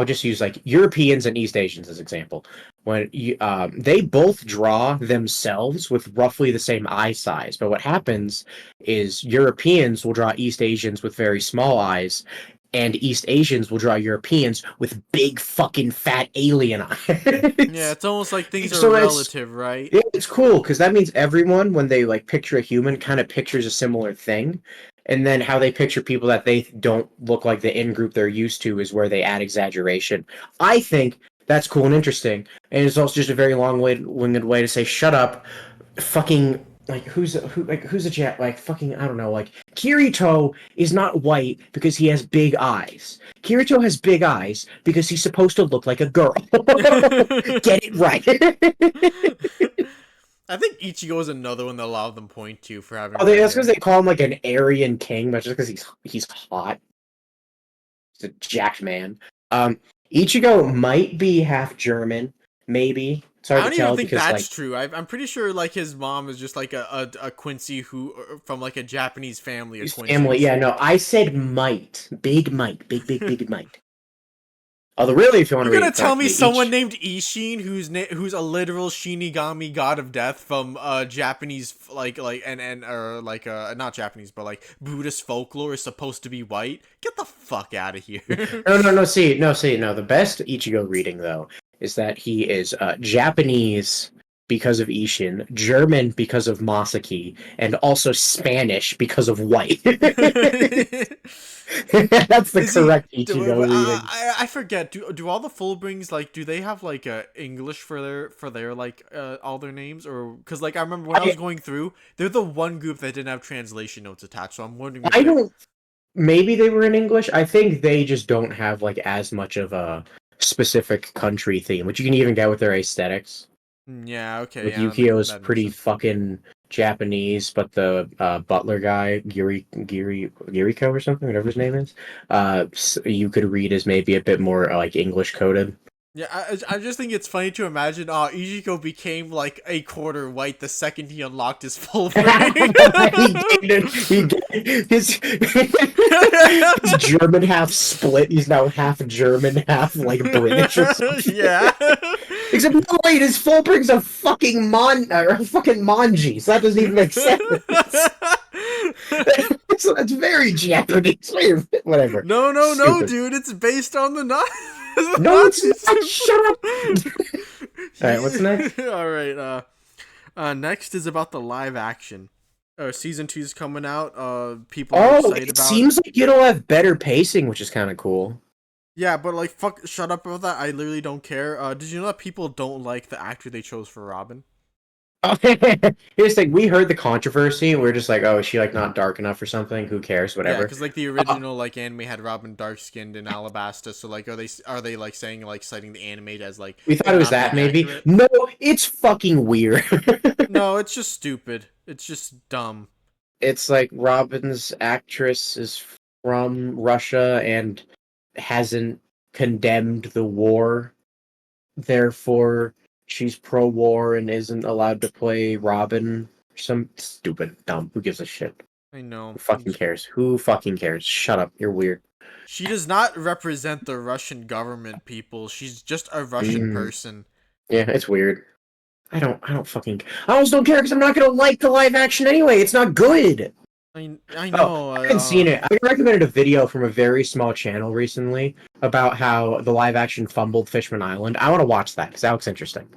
just use like Europeans and East Asians as example. When they both draw themselves with roughly the same eye size, but what happens is Europeans will draw East Asians with very small eyes, and East Asians will draw Europeans with big fucking fat alien eyes. Yeah, it's almost like things are relative, right? Yeah, it's cool because that means everyone, when they like picture a human, kind of pictures a similar thing. And then how they picture people that they don't look like the in-group they're used to is where they add exaggeration. I think that's cool and interesting. And it's also just a very long-winded way to say, shut up. Fucking who's a jet like fucking I don't know, like Kirito is not white because he has big eyes. Kirito has big eyes because he's supposed to look like a girl. Get it right. I think Ichigo is another one that a lot of them point to for having. Oh, that's because they call him like an Aryan king, but just because he's hot. He's a jacked man. Ichigo might be half German, maybe. It's hard I don't to tell even think because that's like true. I'm pretty sure like his mom is just like a Quincy who from like a Japanese family. his family. Yeah, no, I said might, big might, big might. Although, really, if you want to You're read gonna tell me correctly, someone named Ishin, who's a literal Shinigami god of death from Japanese or like not Japanese but like Buddhist folklore is supposed to be white? Get the fuck out of here. no. See, no. The best Ichigo reading though is that he is Japanese because of Ishin, German because of Masaki, and also Spanish because of white. That's the correct Ichigo reading. I forget. Do all the Fullbrings like do they have like English for their like all their names or because like I remember when I was going through they're the one group that didn't have translation notes attached. So I'm wondering. I don't. Maybe they were in English. I think they just don't have like as much of a specific country theme, which you can even get with their aesthetics. Yeah. Okay. Like Yeah, Yukio's that makes pretty sense. fucking Japanese, but the butler guy, Giriko or something, whatever his name is, you could read as maybe a bit more like English coded. Yeah, I just think it's funny to imagine. Ichigo became like a quarter white the second he unlocked his full brain. His German half split. He's now half German, half like British or something. Yeah. Except no, wait, his full brings a fucking Manji, so that doesn't even make sense. So that's very Japanese. Whatever. No, Stupid. dude. It's based on the No, it's not. Shut up. All right, what's next? All right. Next is about the live action. Season 2 is coming out. People are excited it about. Seems like it'll have better pacing, which is kind of cool. Yeah, but like, fuck, shut up about that. I literally don't care. Did you know that people don't like the actor they chose for Robin? Here's the thing: we heard the controversy, and we're just like, "Oh, is she like not dark enough or something? Who cares? Whatever." Yeah, because like the original like anime had Robin dark skinned in Alabasta, so like, are they like saying like citing the anime as like we thought it was not that being maybe? accurate? No, it's fucking weird. No, it's just stupid. It's just dumb. It's like Robin's actress is from Russia and hasn't condemned the war, therefore she's pro-war and isn't allowed to play Robin. Some stupid, dumb. Who gives a shit? I know. Who fucking cares? Who fucking cares? Shut up. You're weird. She does not represent the Russian government, people. She's just a Russian person. Yeah, it's weird. I almost don't care because I'm not gonna like the live action anyway. It's not good. I know. I haven't seen it. I recommended a video from a very small channel recently about how the live action fumbled Fishman Island. I want to watch that because that looks interesting.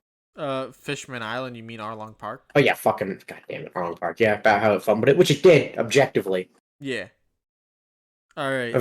Fishman Island. You mean Arlong Park? Oh yeah, fucking goddamn it, Arlong Park. Yeah, about how it fumbled it, which it did objectively. Yeah. All right.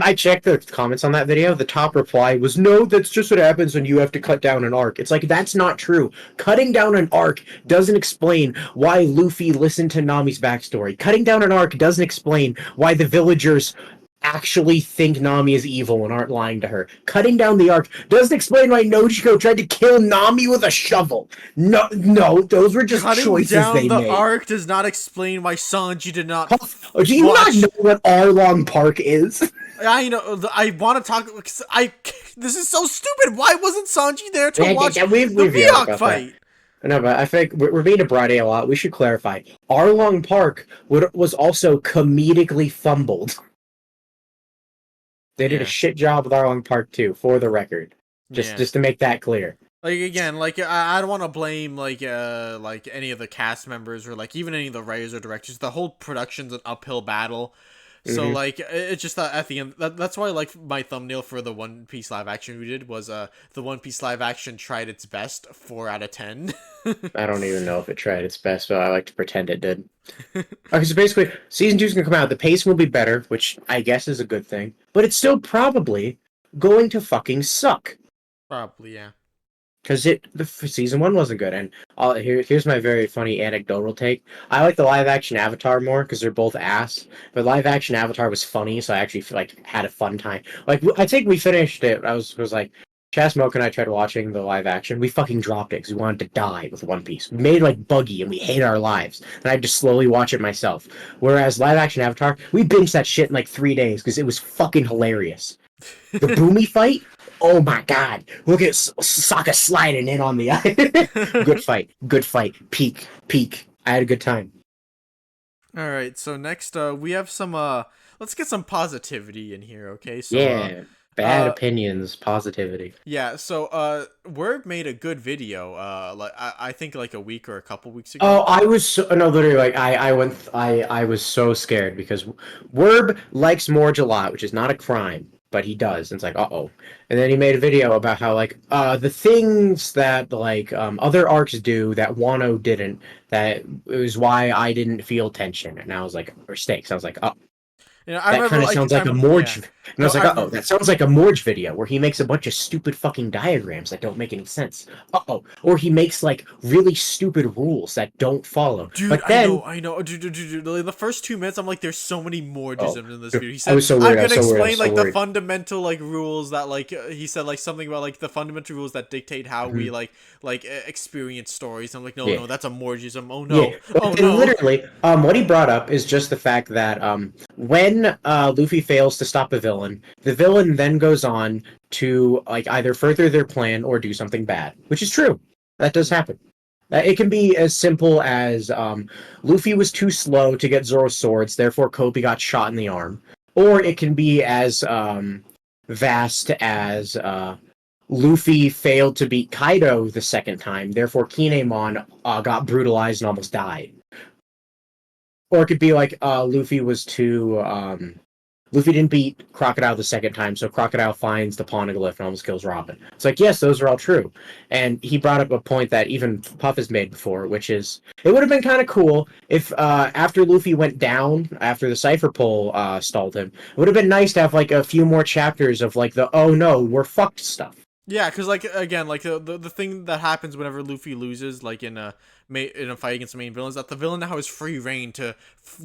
I checked the comments on that video. The top reply was, "No, that's just what happens when you have to cut down an arc." It's like, that's not true. Cutting down an arc doesn't explain why Luffy listened to Nami's backstory. Cutting down an arc doesn't explain why the villagers actually think Nami is evil and aren't lying to her. Cutting down the arc doesn't explain why Nojiko tried to kill Nami with a shovel. No, those were just choices they made. Cutting down the arc does not explain why Sanji did not. Do you not know what Arlong Park is? I know. I want to talk. This is so stupid. Why wasn't Sanji there to watch the Mihawk fight? No, but I think we're being a Bride a lot. We should clarify. Arlong Park was also comedically fumbled. They did a shit job with Arlong Park too, for the record. Just to make that clear. Like again, like I don't want to blame like any of the cast members or like even any of the writers or directors. The whole production's an uphill battle. So like it's just that at the end that's why like my thumbnail for the One Piece live action we did was the One Piece live action tried its best, 4 out of 10. I don't even know if it tried its best, but I like to pretend it did. Okay, so basically season 2 is gonna come out. The pace will be better, which I guess is a good thing, but it's still probably going to fucking suck. Probably, yeah. because season 1 wasn't good. And here's my very funny anecdotal take. I like the live action Avatar more because they're both ass. But live action Avatar was funny, so I actually had a fun time. Like I think we finished it. I was like. Chas Smoke and I tried watching the live action. We fucking dropped it because we wanted to die with One Piece. We made it like buggy and we hated our lives. And I had to slowly watch it myself. Whereas live action Avatar, we binged that shit in like 3 days because it was fucking hilarious. The Boomy fight? Oh my god. Look at Sokka sliding in on the eye. Good fight. Good fight. Peak. I had a good time. Alright, so next we have some let's get some positivity in here, okay? So yeah. Bad opinions, positivity. Yeah, so Werb made a good video, like I think like a week or a couple weeks ago. Oh, I was literally like I was so scared because Werb likes Morj a lot, which is not a crime, but he does. And it's like, uh-oh. And then he made a video about how like the things that like other arcs do that Wano didn't, that it was why I didn't feel tension. And I was like, or stakes. I was like, oh. You know, I that kind of sounds like a Morj. Yeah. And I was like, uh-oh, that sounds like a Morj video where he makes a bunch of stupid fucking diagrams that don't make any sense. Uh-oh. Or he makes, like, really stupid rules that don't follow. Dude, but then, I know. Dude, the first 2 minutes, I'm like, there's so many Morjisms in this video. He said, I was so worried, I'm gonna explain, so like, worried. the fundamental, like, rules that, like, he said, like, something about, like, the fundamental rules that dictate how we, like experience stories. I'm like, no, that's a Morjism. Oh, no. Yeah. Oh, no. Literally, what he brought up is just the fact that, when, Luffy fails to stop a villain, the villain then goes on to like either further their plan or do something bad, which is true. That does happen. It can be as simple as Luffy was too slow to get Zoro's swords, therefore Kobe got shot in the arm, or it can be as vast as Luffy failed to beat Kaido the second time, therefore Kinemon got brutalized and almost died. Or it could be like Luffy was too Luffy didn't beat Crocodile the second time, so Crocodile finds the Poneglyph and almost kills Robin. It's like, yes, those are all true. And he brought up a point that even Puff has made before, which is, it would have been kind of cool if, after Luffy went down, after the Cypher Pole stalled him, it would have been nice to have, like, a few more chapters of, like, the, oh no, we're fucked stuff. Yeah, because, like, again, like, the thing that happens whenever Luffy loses, like, in a fight against the main villain, is that the villain now has free reign to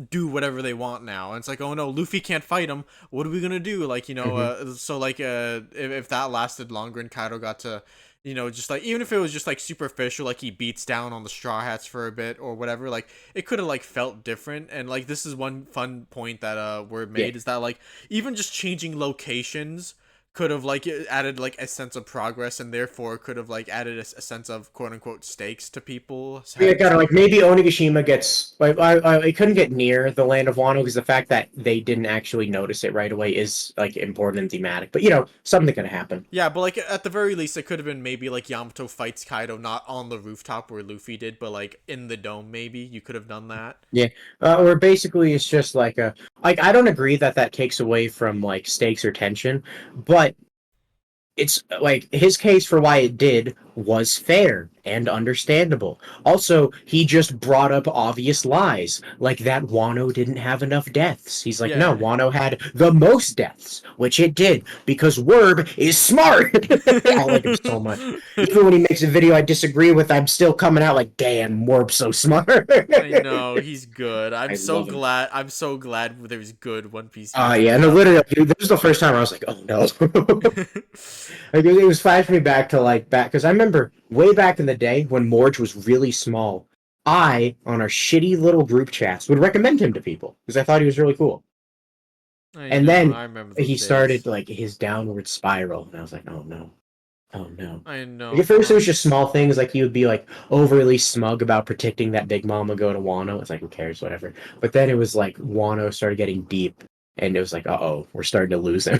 do whatever they want now. And it's like, oh no, Luffy can't fight him. What are we gonna do? Like, you know, so, like, if that lasted longer and Kaido got to, you know, just, like, even if it was just, like, superficial, like, he beats down on the Straw Hats for a bit or whatever, like, it could have, like, felt different. And, like, this is one fun point that, Werb made, is that, like, even just changing locations could have like added like a sense of progress, and therefore could have like added a sense of quote unquote stakes to people. Yeah, kind of like maybe Onigashima gets like I couldn't get near the land of Wano because the fact that they didn't actually notice it right away is like important and thematic. But you know, something could happen. Yeah, but like at the very least, it could have been maybe like Yamato fights Kaido not on the rooftop where Luffy did, but like in the dome. Maybe you could have done that. Yeah, or basically it's just like a like I don't agree that takes away from like stakes or tension, but it's like his case for why it did was fair and understandable. Also, he just brought up obvious lies, like that Wano didn't have enough deaths. He's like, no, Wano had the most deaths, which it did, because Werb is smart. I like him so much. Even when he makes a video I disagree with, I'm still coming out like, damn, Werb's so smart. I know, he's good. I'm so glad there's good One Piece. Yeah, no, literally, dude, this was the first time I was like, oh no. Like, it was flashing me back to like because I remember way back in the day when Morj was really small, I, on our shitty little group chats, would recommend him to people because I thought he was really cool. Then he started like his downward spiral, and I was like, oh no. I know. Like, at first, it was just small things, like he would be like overly smug about predicting that Big Mom would go to Wano. It's like, who cares, whatever. But then it was like Wano started getting deep. And it was like, uh-oh, we're starting to lose him.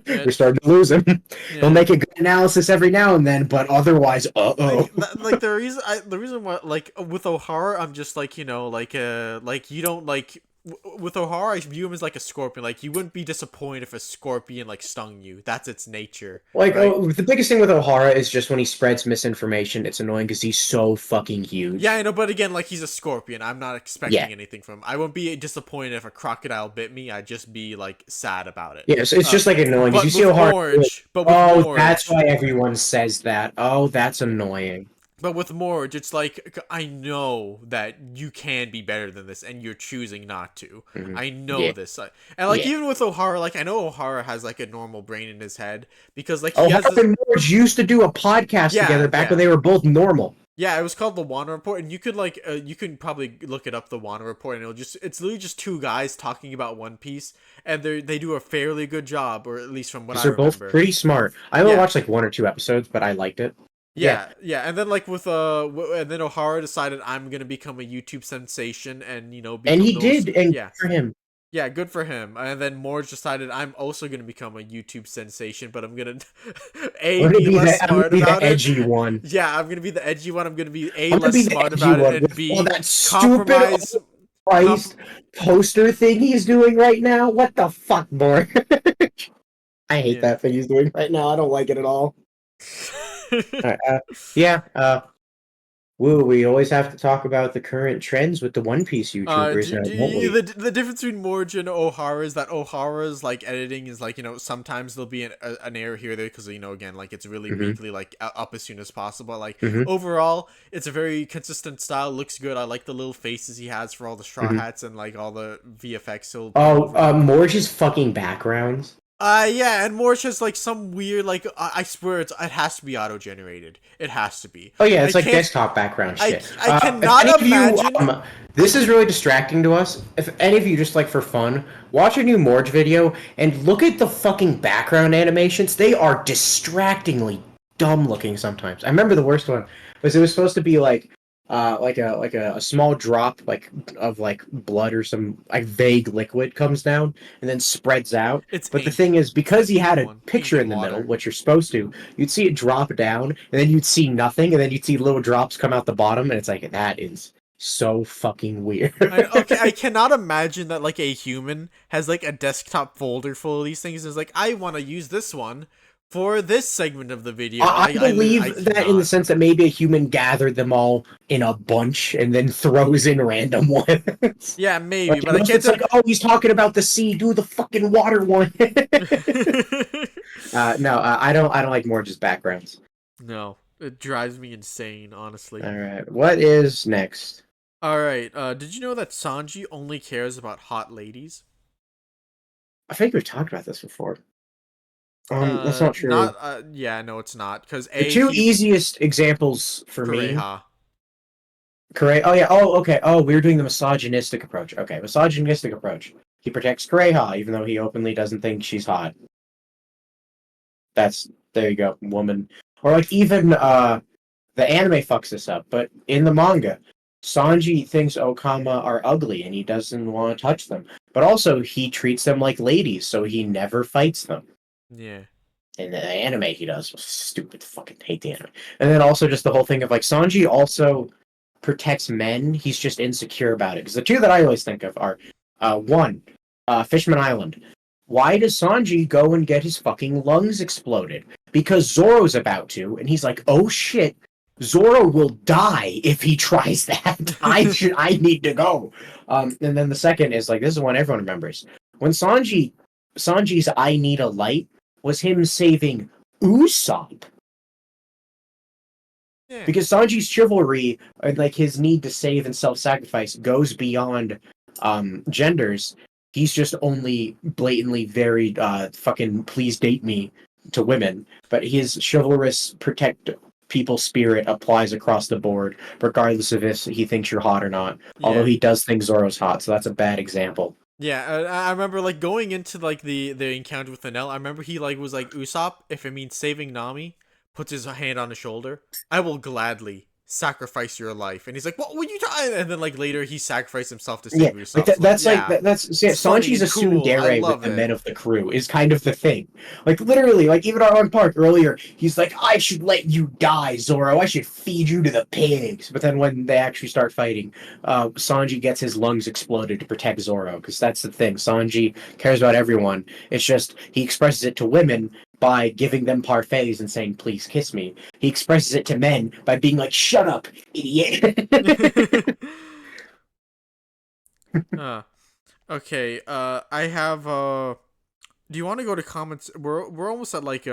We're starting to lose him. Yeah. He'll make a good analysis every now and then, but otherwise, uh-oh. Like the reason why, like, with O'Hara, I'm just like, you know, like you don't, like, with Ohara, I view him as like a scorpion. Like you wouldn't be disappointed if a scorpion like stung you. That's its nature. Like, right? the biggest thing with Ohara is just when he spreads misinformation, it's annoying because he's so fucking huge. Yeah, I know, but again, like he's a scorpion. I'm not expecting Yeah. anything from him. I wouldn't be disappointed if a crocodile bit me. I'd just be like sad about it. Yeah, so it's just like annoying. But You see with Ohara. Morj, but with Oh, Morj, that's why everyone says that. Oh, that's annoying. But with Morj, it's like, I know that you can be better than this, and you're choosing not to. Mhm. I know Yeah. this. And, like, Yeah. even with Ohara, like, I know Ohara has, like, a normal brain in his head, because, like, he has Ohara this... and Morj used to do a podcast Yeah, together back yeah. when they were both normal. Yeah, it was called the Wano Report, and you could, like, you can probably look it up, the Wano Report, and it's literally just two guys talking about One Piece, and they do a fairly good job, or at least from what I They're remember. both pretty smart. I only Yeah. watched, like, 1 or 2 episodes, but I liked it. Yeah, and then like with and then Ohara decided I'm gonna become a YouTube sensation, and you know, And become he those... did, and yeah, good for him. yeah, good for him. And then Morj decided I'm also gonna become a YouTube sensation, but I'm gonna I'm be less I'm gonna smart be the about it. edgy one. Yeah, I'm gonna be the edgy one. I'm gonna be I'm gonna less be the smart edgy about one it, with and B, all that stupid compromise. Christ poster thing he's doing right now. What the fuck, boy? I hate Yeah. that thing he's doing right now. I don't like it at all. Woo, we always have to talk about the current trends with the One Piece YouTubers now, don't we? the difference between Morj and Ohara is that Ohara's like editing is like, you know, sometimes there'll be an error here or there because, you know, again, like it's really weekly, like up as soon as possible. Like overall, it's a very consistent style, looks good. I like the little faces he has for all the straw hats and like all the VFX. Morj's fucking backgrounds. Yeah, and Morj has like some weird, like I swear it has to be auto generated. It has to be. Oh yeah, it's I like can't- desktop background shit. I cannot if any of you, imagine. this is really distracting to us. If any of you just like for fun, watch a new Morj video and look at the fucking background animations. They are distractingly dumb looking sometimes. I remember the worst one was it was supposed to be like a small drop of blood or some like vague liquid comes down and then spreads out. But the thing is, because he had a picture in the middle, which you're supposed to, you'd see it drop down and then you'd see nothing and then you'd see little drops come out the bottom and it's like that is so fucking weird. I cannot imagine that like a human has like a desktop folder full of these things and is like, I want to use this one for this segment of the video. I believe that in the sense that maybe a human gathered them all in a bunch and then throws in random ones. Yeah, maybe, Like, but I can't. It's like, oh, he's talking about the sea. Do the fucking water one. I don't like Morj's backgrounds. No, it drives me insane, honestly. All right, what is next? All right, did you know that Sanji only cares about hot ladies? I think we've talked about this before. That's not true. Yeah, no, it's not. Because the two easiest examples for me. Kureha. Oh yeah. Oh okay. Oh, we were doing the misogynistic approach. Okay, misogynistic approach. He protects Kureha, even though he openly doesn't think she's hot. There you go, woman. Or like even the anime fucks this up, but in the manga, Sanji thinks Okama are ugly and he doesn't want to touch them. But also he treats them like ladies, so he never fights them. Yeah. In the anime, he does. Stupid, fucking hate the anime. And then also just the whole thing of like Sanji also protects men. He's just insecure about it. Because the two that I always think of are one, Fishman Island. Why does Sanji go and get his fucking lungs exploded? Because Zoro's about to, and he's like, oh shit, Zoro will die if he tries that. I need to go. And then the second is like, this is one everyone remembers. When Sanji's I need a light was him saving Usopp. Yeah. Because Sanji's chivalry and like his need to save and self-sacrifice goes beyond genders. He's just only blatantly very fucking please date me to women. But his chivalrous protect people spirit applies across the board, regardless of if he thinks you're hot or not. Yeah. Although he does think Zoro's hot, so that's a bad example. Yeah, I remember like going into like the encounter with Enel. I remember he like was like, Usopp, if it means saving Nami, puts his hand on his shoulder. I will gladly sacrifice your life, and he's like, what would you try? And then like later he sacrificed himself to Yeah, save yourself. like So, that's yeah. that's It's funny Sanji's a and cool. I tsundere with love the it. men of the crew is kind of the thing. Like literally, like even on Park earlier, he's like, I should let you die, Zoro. I should feed you to the pigs. But then when they actually start fighting, Sanji gets his lungs exploded to protect Zoro, because that's the thing. Sanji cares about everyone. It's just he expresses it to women by giving them parfaits and saying, please kiss me. He expresses it to men by being like, shut up, idiot. uh, okay, I have do you want to go to comments? We're almost at like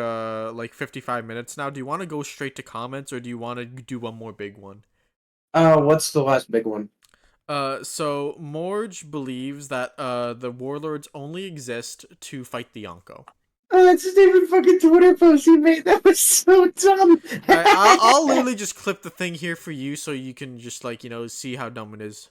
55 minutes now. Do you want to go straight to comments, or do you want to do one more big one? What's the last big one? So Morj believes that the warlords only exist to fight the Yonko. Oh, that's his favorite fucking Twitter post he made. That was so dumb. I'll literally just clip the thing here for you, so you can just like see how dumb it is.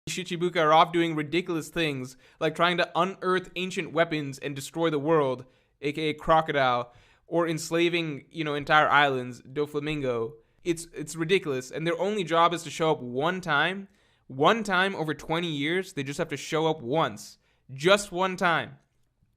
Shichibukai are off doing ridiculous things, like trying to unearth ancient weapons and destroy the world, aka Crocodile, or enslaving, entire islands, Doflamingo. It's ridiculous, and their only job is to show up one time over 20 years. They just have to show up once. Just one time.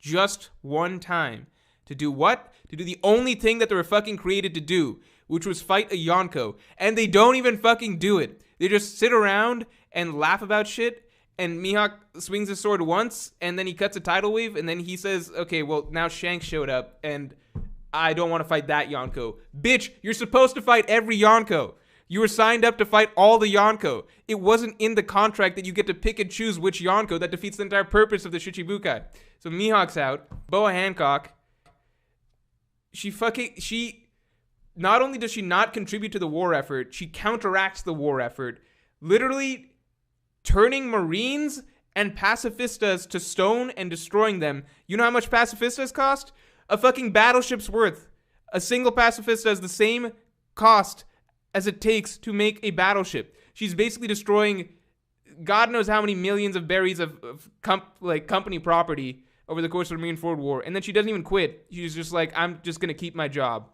Just one time. To do what? To do the only thing that they were fucking created to do, which was fight a Yonko. And they don't even fucking do it. They just sit around and laugh about shit, and Mihawk swings his sword once, and then he cuts a tidal wave, and then he says, okay, well, now Shanks showed up, and I don't want to fight that Yonko. Bitch, you're supposed to fight every Yonko. You were signed up to fight all the Yonko. It wasn't in the contract that you get to pick and choose which Yonko. That defeats the entire purpose of the Shichibukai. So Mihawk's out. Boa Hancock, she not only does she not contribute to the war effort, she counteracts the war effort, literally turning Marines and pacifistas to stone and destroying them. You know how much pacifistas cost? A fucking battleship's worth. A single pacifista has the same cost as it takes to make a battleship. She's basically destroying God knows how many millions of berries of company property over the course of the Marine Forward War, and then she doesn't even quit. She's just like, I'm just gonna keep my job.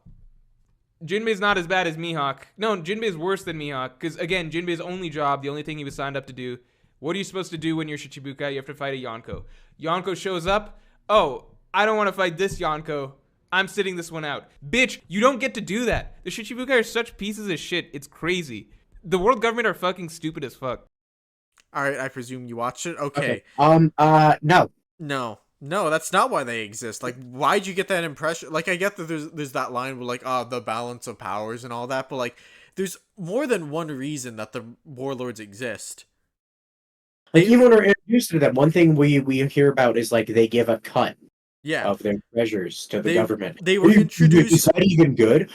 Jinbei's not as bad as Mihawk. No, Jinbei's worse than Mihawk, because again, Jinbei's only job, the only thing he was signed up to do, what are you supposed to do when you're Shichibukai? You have to fight a Yonko. Yonko shows up. Oh, I don't want to fight this Yonko. I'm sitting this one out. Bitch, you don't get to do that. The Shichibukai are such pieces of shit. It's crazy. The world government are fucking stupid as fuck. Alright, I presume you watched it? Okay. No. No, that's not why they exist. Like, why'd you get that impression? Like, I get that there's that line where, like, the balance of powers and all that, but, like, there's more than one reason that the warlords exist. Like, even when we're introduced to them, one thing we hear about is, like, they give a cut of their treasures to the government. They were introduced. Is that even good?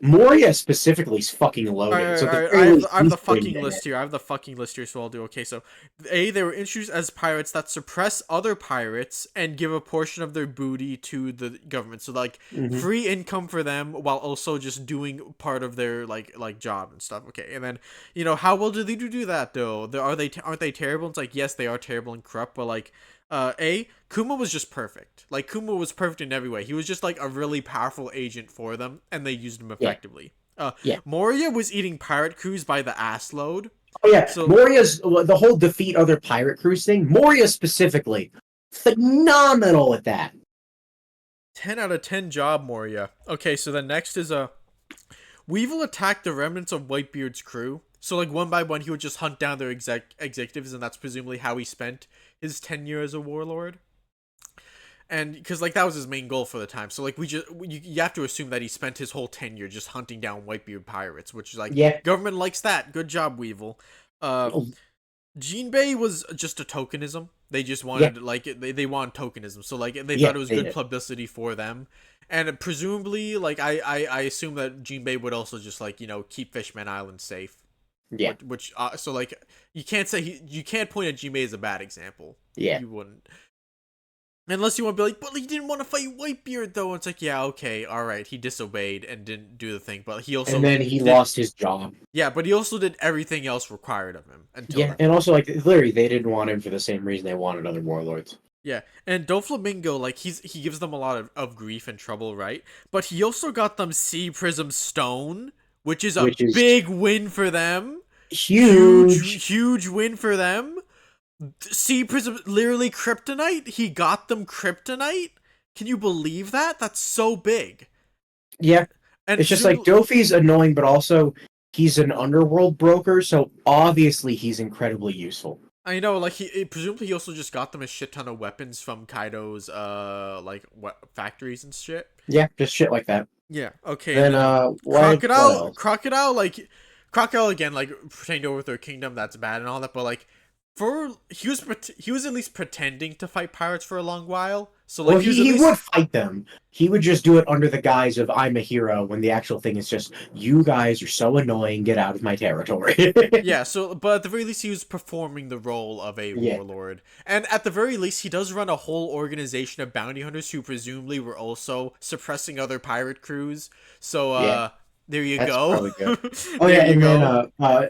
Moria specifically is fucking loaded. I have the fucking list here. So I'll do okay. So, they were introduced as pirates that suppress other pirates and give a portion of their booty to the government. So, like, free income for them while also just doing part of their like job and stuff. Okay, and then how well do they do that though? Aren't they terrible? It's like, yes, they are terrible and corrupt, but like. Kuma was just perfect. Like, Kuma was perfect in every way. He was just like a really powerful agent for them, and they used him effectively. Moria was eating pirate crews by the ass load. Oh yeah, so Moria's the whole defeat other pirate crews thing. Moria specifically, phenomenal at that. 10 out of 10 job, Moria. Okay, so the next is Weevil attacked the remnants of Whitebeard's crew. So, like, one by one, he would just hunt down their executives, and that's presumably how he spent his tenure as a warlord. And, because, like, that was his main goal for the time. So, like, you have to assume that he spent his whole tenure just hunting down Whitebeard pirates, which is, like, government likes that. Good job, Weevil. Jinbei was just a tokenism. They just wanted, like, they wanted tokenism. So, like, they thought it was good publicity for them. And presumably, like, I assume that Jinbei would also just, like, keep Fishman Island safe. Yeah. Which so, like, you can't point at Jinbei as a bad example. Yeah. You wouldn't. Unless you want to be like, but he didn't want to fight Whitebeard, though. And it's like, yeah, okay, alright, he disobeyed and didn't do the thing, but he also... And then he lost his job. Yeah, but he also did everything else required of him. And also, like, literally, they didn't want him for the same reason they wanted other warlords. Yeah, and Doflamingo, like, he gives them a lot of grief and trouble, right? But he also got them Sea Prism Stone, which is a which is big win for them. huge. Huge win for them. Sea Prism, literally kryptonite. He got them kryptonite. Can you believe that? That's so big. Yeah, And it's just like Dofi's annoying, but also he's an underworld broker, so obviously he's incredibly useful. I know, like presumably he also just got them a shit ton of weapons from Kaido's like factories and shit. Yeah, just shit like that. Yeah. Okay. Then what else? Crocodile again, like pretending over their kingdom. That's bad and all that, but like he was at least pretending to fight pirates for a long while. So like Well, he would fight them. He would just do it under the guise of I'm a hero, when the actual thing is just you guys are so annoying. Get out of my territory. Yeah. So, but at the very least, he was performing the role of a warlord, and at the very least, he does run a whole organization of bounty hunters who presumably were also suppressing other pirate crews. So, there you go. Probably good. Oh yeah, and then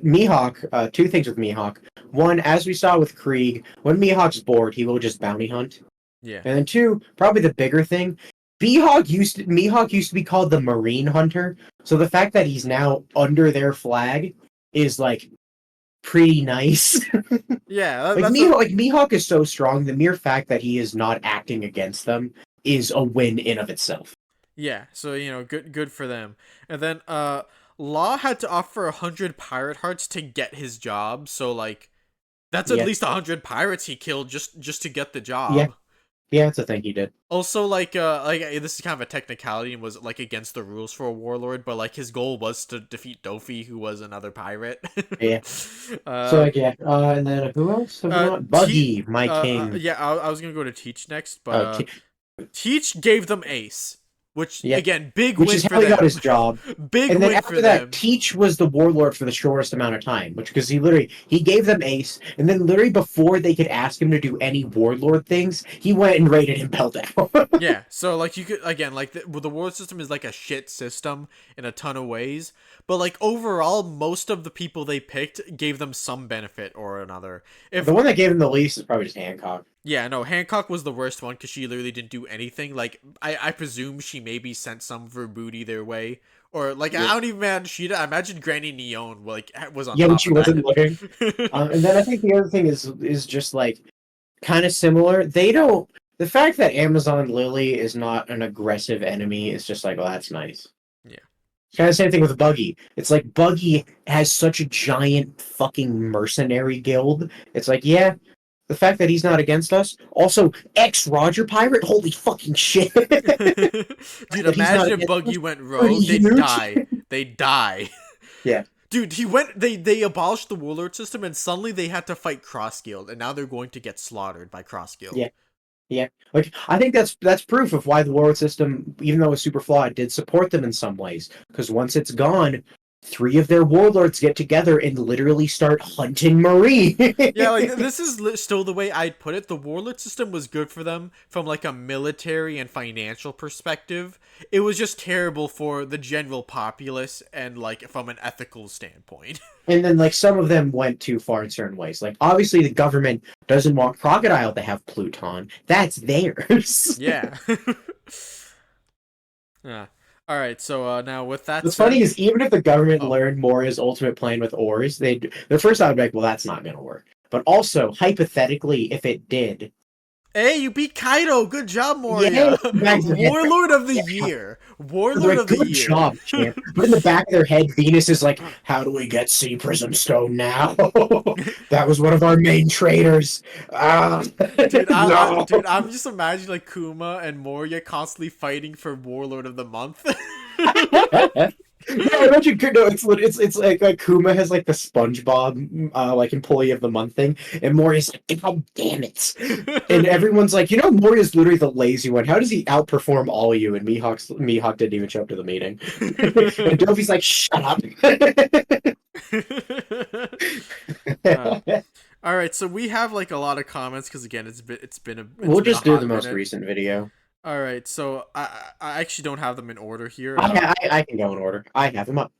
Mihawk. Two things with Mihawk. One, as we saw with Krieg, when Mihawk's bored, he will just bounty hunt. Yeah. And then two, probably the bigger thing, Mihawk used to be called the Marine Hunter. So the fact that he's now under their flag is like pretty nice. Yeah, Mihawk is so strong. The mere fact that he is not acting against them is a win in of itself. Yeah, so good for them. And then Law had to offer 100 pirate hearts to get his job. So like, that's at least 100 pirates he killed just to get the job. Yeah, that's a thing he did. Also, like this is kind of a technicality and was like against the rules for a warlord, but like his goal was to defeat Dofi, who was another pirate. Yeah. And then who else? Buggy, my king. Yeah, I was gonna go to Teach next, but Teach gave them Ace. Which again, big win for them. Which is how he got his job. Big and then win after for that, them. Teach was the warlord for the shortest amount of time, because he gave them Ace, and then literally before they could ask him to do any warlord things, he went and raided Impel Down. Yeah, so like you could again like the warlord system is like a shit system in a ton of ways, but like overall, most of the people they picked gave them some benefit or another. The one that gave him the least is probably just Hancock. Yeah, no, Hancock was the worst one because she literally didn't do anything. Like, I presume she maybe sent some of her booty their way. Or, like, I don't even imagine I imagine Granny Neon, like, was on top when she of wasn't that. looking. And then I think the other thing is just, like, kind of similar. The fact that Amazon Lily is not an aggressive enemy is just like, well, that's nice. Yeah. Kind of same thing with Buggy. It's like, Buggy has such a giant fucking mercenary guild. It's like, yeah, the fact that he's not against us. Also, ex-Roger Pirate? Holy fucking shit. Dude, imagine if Buggy went rogue. They'd die. Yeah. Dude, they abolished the warlord system and suddenly they had to fight Cross Guild and now they're going to get slaughtered by Cross Guild. Yeah. Yeah. Like, I think that's proof of why the warlord system, even though it's super flawed, did support them in some ways. Because once it's gone, 3 of their warlords get together and literally start hunting Marine. Yeah, like, this is still the way I'd put it. The warlord system was good for them from, like, a military and financial perspective. It was just terrible for the general populace and, like, from an ethical standpoint. And then, like, some of them went too far in certain ways. Like, obviously the government doesn't want Crocodile to have Pluton. That's theirs. Yeah. Yeah. All right, so now with that, what's funny is even if the government learned Morj's ultimate plan with ores, their first thought would be like, well, that's not going to work. But also, hypothetically, if it did, hey, you beat Kaido. Good job, Morj. Yeah, Warlord of the year. Warlord of the year. Good job, champ. But in the back of their head, Venus is like, how do we get Sea Prism Stone now? That was one of our main traders. Dude, I'm just imagining like Kuma and Morja constantly fighting for Warlord of the Month. Yeah, imagine it's like Kuma has like the SpongeBob like employee of the month thing, and Mori's like, God damn it! And everyone's like, Mori's literally the lazy one. How does he outperform all of you? And Mihawk didn't even show up to the meeting. And Dofi's like, shut up. All right, so we have like a lot of comments because again, we'll just do the most recent video. All right, so I actually don't have them in order here. I can go in order. I have them up.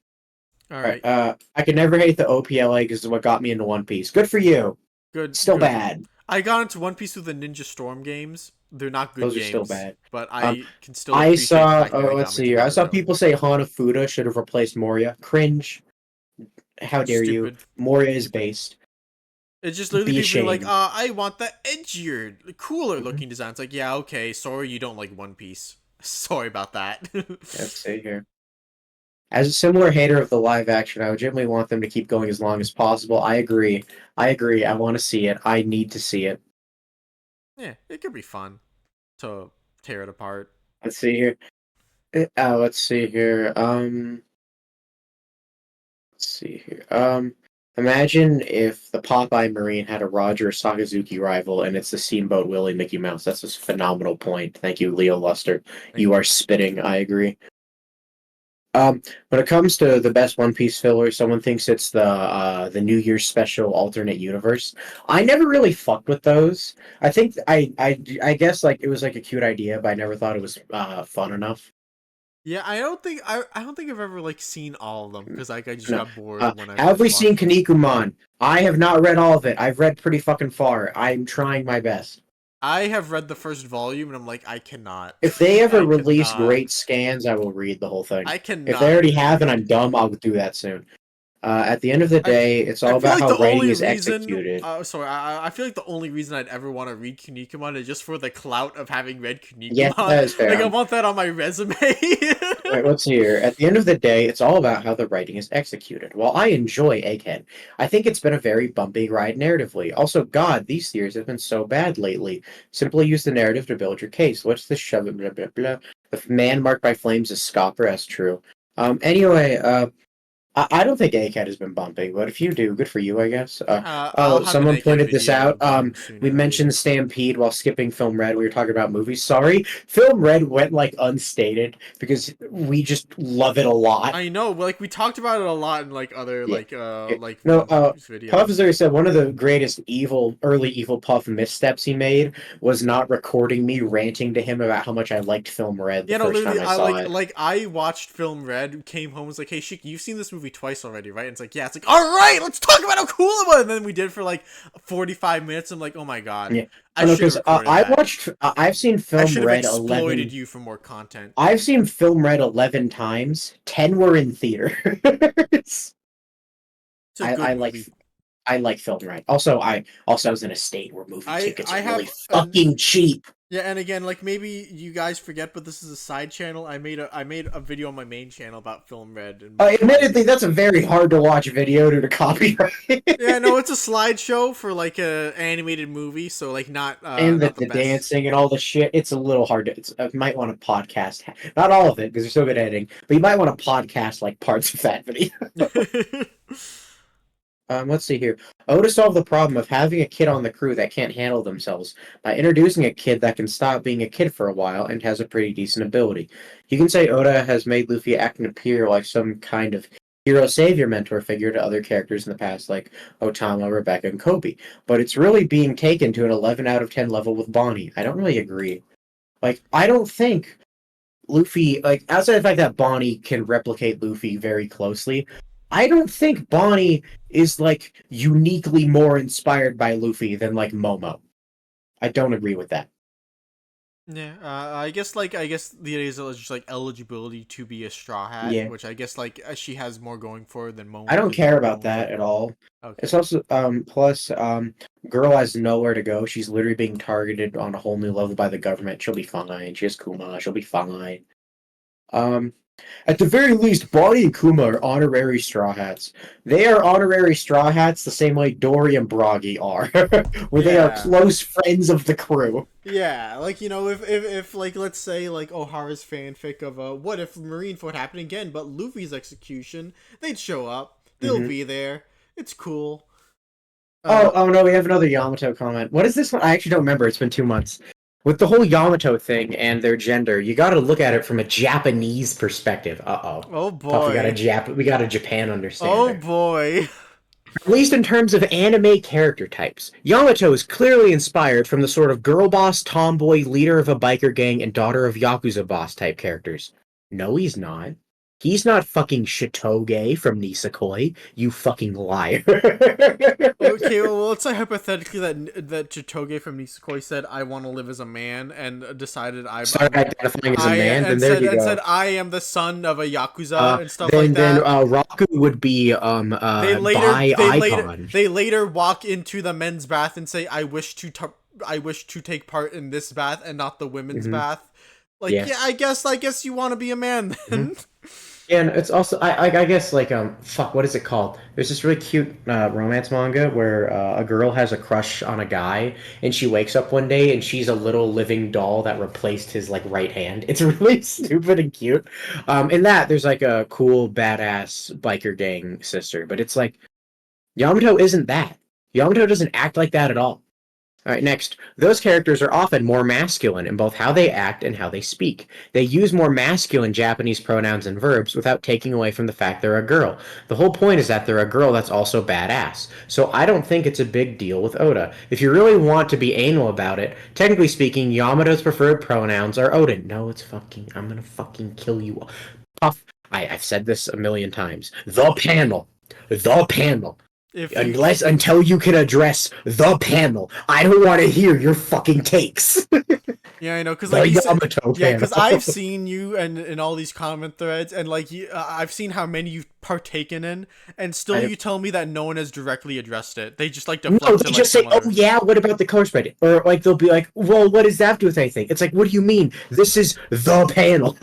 All right. I can never hate the OPLA because it's what got me into One Piece. Good for you. Good. Still bad. I got into One Piece through the Ninja Storm games. They're not good Those are games. still bad. But Um, I can still I appreciate saw. the fact that Let's Agami see here. I took saw the people say Hanafuda should have replaced Moria. Cringe. How dare you? Stupid. Moria is based. It's just literally Be people being like, ashamed. I want the edgier, cooler looking design. It's like, yeah, okay, sorry you don't like One Piece. Sorry about that. Let's see here. As a similar hater of the live action, I would generally want them to keep going as long as possible. I agree. I want to see it. I need to see it. Yeah, it could be fun to tear it apart. Let's see here. Let's see here. Let's see here. Imagine if the Popeye Marine had a Roger Sakazuki rival, and it's the Steamboat Willie Mickey Mouse. That's a phenomenal point. Thank you, Leo Luster. You are spitting. I agree. When it comes to the best One Piece filler, someone thinks it's the New Year's special alternate universe. I never really fucked with those. I think I guess like it was like a cute idea, but I never thought it was fun enough. Yeah, I don't think I've ever like seen all of them because like I just No. got bored when I Have first we seen watched them. Kinnikuman? I have not read all of it. I've read pretty fucking far. I'm trying my best. I have read the first volume and I'm like, I cannot. If they ever I release cannot. great scans, I will read the whole thing. I cannot. If they already have and I'm dumb, I'll do that soon. At the end of the day, it's all about how writing is executed. Sorry, I feel like the only reason I'd ever want to read Kinnikuman is just for the clout of having read Kinnikuman. Yeah, that is fair. Like I want that on my resume. Wait, let's see here. At the end of the day, it's all about how the writing is executed. While I enjoy Egghead, I think it's been a very bumpy ride narratively. Also, God, these theories have been so bad lately. Simply use the narrative to build your case. What's this shove it, blah, blah, blah. The man marked by flames is Scopper, that's true. Anyway, I don't think Egghead has been bumping, but if you do, good for you, I guess. I'll have Someone an Egghead pointed this video out. soon, We I mentioned Stampede while skipping Film Red. We were talking about movies. Sorry, Film Red went like unstated because we just love it a lot. I know, like we talked about it a lot in like other Yeah. like No, videos. Puff has already said one of the greatest early evil Puff missteps he made was not recording me ranting to him about how much I liked Film Red the first time I saw it. Like I watched Film Red, came home, was like, hey Shiki, you've seen this movie twice already, right? And it's like, yeah, it's like, all right, let's talk about how cool it was. And then we did it for like 45 minutes. I'm like, oh my god, Yeah. I should have I've seen I Film should have Red exploited 11. you for more content. I've seen Film Red 11 times. 10 were in theaters. It's a good movie. I like Film Red. Also, I was in a state where movie tickets are really have fucking cheap. Yeah, and again, like maybe you guys forget, but this is a side channel. I made a video on my main channel about Film Red. And Admittedly, that's a very hard to watch video due to copyright. yeah, no, it's a slideshow for like a animated movie, so like not and not the best. dancing and all the shit. It's a little hard to. You might want to podcast, not all of it because there's so good editing, but you might want to podcast like parts of that video. Let's see here. Oda solved the problem of having a kid on the crew that can't handle themselves by introducing a kid that can stop being a kid for a while and has a pretty decent ability. You can say Oda has made Luffy act and appear like some kind of hero savior mentor figure to other characters in the past, like Otama, Rebecca, and Kobe. But it's really being taken to an 11 out of 10 level with Bonnie. I don't really agree. Like, I don't think Luffy, like, outside of the fact that Bonnie can replicate Luffy very closely, I don't think Bonnie is, like, uniquely more inspired by Luffy than, like, Momo. I don't agree with that. Yeah, I guess the idea is just like eligibility to be a Straw Hat, Yeah. which I guess like she has more going for her than Momo. I don't care about that at all. Okay. It's also, plus, Girl has nowhere to go. She's literally being targeted on a whole new level by the government. She'll be fine. She has Kuma. She'll be fine. At the very least, Bonnie and Kuma are honorary Straw Hats. They are honorary Straw Hats the same way Dory and Bragi are, where they are close friends of the crew. Yeah, like, you know, if like, let's say, like, O'Hara's fanfic of, what if Marineford happened again, but Luffy's execution, they'd show up. They'll be there. It's cool. Oh no, we have another Yamato comment. What is this one? I actually don't remember. It's been 2 months. With the whole Yamato thing and their gender, you gotta look at it from a Japanese perspective. Oh boy. We got a Japan understanding. Oh boy. At least in terms of anime character types, Yamato is clearly inspired from the sort of girl boss, tomboy, leader of a biker gang, and daughter of Yakuza boss type characters. No, he's not. He's not fucking Shitoge from Nisekoi, you fucking liar. Okay, well, let's say hypothetically that Chitoge from Nisekoi said, "I want to live as a man," and decided Started identifying as a man, then there you go. and said, "I am the son of a yakuza," and stuff then, like that. Then Raku would be icon. They later walk into the men's bath and say, I wish to take part in this bath and not the women's bath." Like, Yes. yeah, I guess you want to be a man then. And it's also, I guess, like, fuck, what is it called? There's this really cute romance manga where a girl has a crush on a guy, and she wakes up one day, and she's a little living doll that replaced his, like, right hand. It's really stupid and cute. In that, there's, like, a cool, badass biker gang sister, but it's like, Yamato isn't that. Yamato doesn't act like that at all. Alright, next. Those characters are often more masculine in both how they act and how they speak. They use more masculine Japanese pronouns and verbs without taking away from the fact they're a girl. The whole point is that they're a girl that's also badass. So I don't think it's a big deal with Oda. If you really want to be anal about it, technically speaking, Yamato's preferred pronouns are Odin. No, it's fucking... I'm gonna fucking kill you all. Puff. I've said this a million times. The panel. The panel. Until you can address the panel, I don't want to hear your fucking takes. Yeah, I know, because like Yamato yeah, because I've seen you and in all these comment threads, and like I've seen how many you've partaken in, and still you tell me that no one has directly addressed it. They just like deflect. No, they just say, "Oh yeah, what about the color spread?" Or like they'll be like, "Well, what does that have to do with anything?" It's like, what do you mean? This is the panel.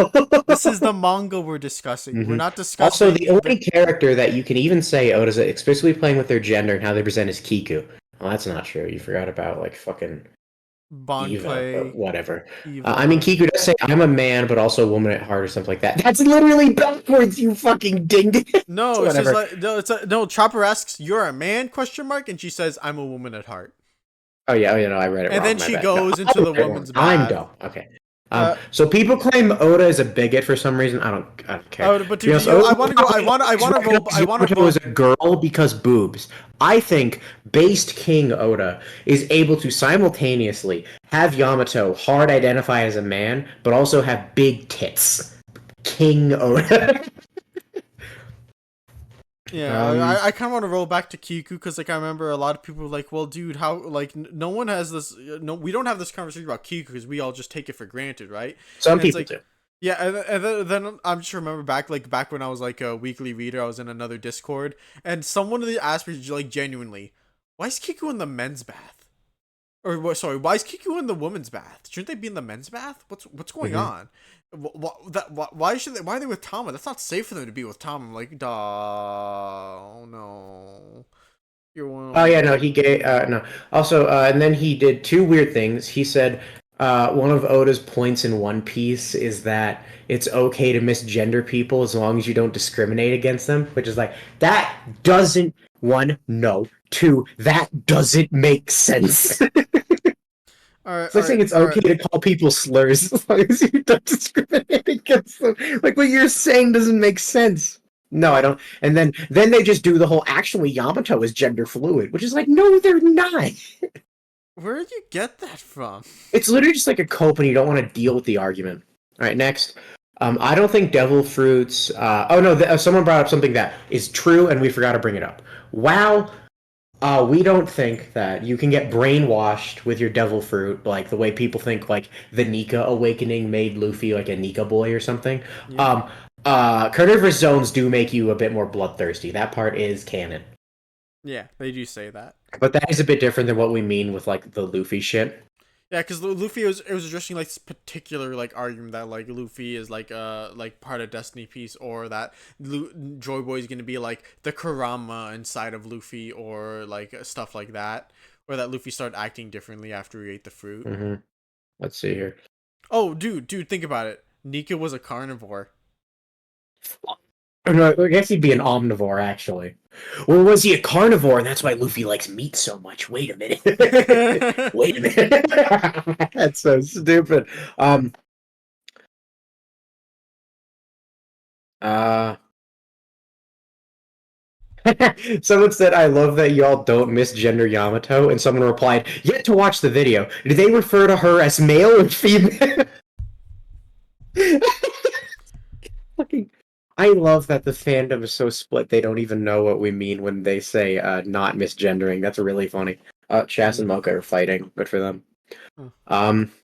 This is the manga we're discussing. We're not discussing. Also, the only character that you can even say Oda's explicitly playing with their gender and how they present is Kiku. Well, that's not true. You forgot about like fucking Eva, whatever. I mean, Kiku does say, "I'm a man, but also a woman at heart," or something like that. That's literally backwards, you fucking ding. No, it's just like, no. Chopper asks, "You're a man?" ? And she says, "I'm a woman at heart." Oh yeah, no, I read it. And wrong, then she goes into the woman's bath. I'm dumb. Okay. So people claim Oda is a bigot for some reason. I don't care. But dude, I want to go. I want to go as a girl because boobs. I think based King Oda is able to simultaneously have Yamato hard identify as a man, but also have big tits. King Oda. Yeah, I kind of want to roll back to Kiku because like I remember a lot of people were like, well, dude, how like no one has this. No, we don't have this conversation about Kiku because we all just take it for granted, right? Some people do. Yeah, and then I'm just remember back when I was like a weekly reader, I was in another Discord, and someone asked me like genuinely, why is Kiku in the men's bath? Or sorry, why is Kiku in the women's bath? Shouldn't they be in the men's bath? What's going on? Why are they with Tama? That's not safe for them to be with Tama. I'm like, oh no. Oh yeah, no, he gave no. Also, and then he did two weird things. He said one of Oda's points in One Piece is that it's okay to misgender people as long as you don't discriminate against them, which is like that doesn't two, that doesn't make sense. It's like saying it's okay to call people slurs as long as you don't discriminate against them. Like what you're saying doesn't make sense. No, I don't. And then they just do the whole actually Yamato is gender fluid, which is like, no, they're not. Where did you get that from? It's literally just like a cope and you don't want to deal with the argument. All right, next. I don't think devil fruits... someone brought up something that is true and we forgot to bring it up. Wow. We don't think that you can get brainwashed with your devil fruit, like the way people think, like the Nika awakening made Luffy like a Nika boy or something. Yeah. Carnivorous zones do make you a bit more bloodthirsty. That part is canon. Yeah, they do say that. But that is a bit different than what we mean with like the Luffy shit. Yeah, because Luffy was addressing like this particular like argument that like Luffy is like part of Destiny Piece, or that Joy Boy is gonna be like the Kurama inside of Luffy, or like stuff like that, or that Luffy started acting differently after he ate the fruit. Mm-hmm. Let's see here. Oh, dude, think about it. Nika was a carnivore. No, I guess he'd be an omnivore, actually. Or was he a carnivore, and that's why Luffy likes meat so much? Wait a minute. Wait a minute. That's so stupid. Someone said, I love that y'all don't misgender Yamato, and someone replied, yet to watch the video. Did they refer to her as male or female? Fucking... I love that the fandom is so split they don't even know what we mean when they say not misgendering. That's really funny. Chas and Mocha are fighting. Good for them.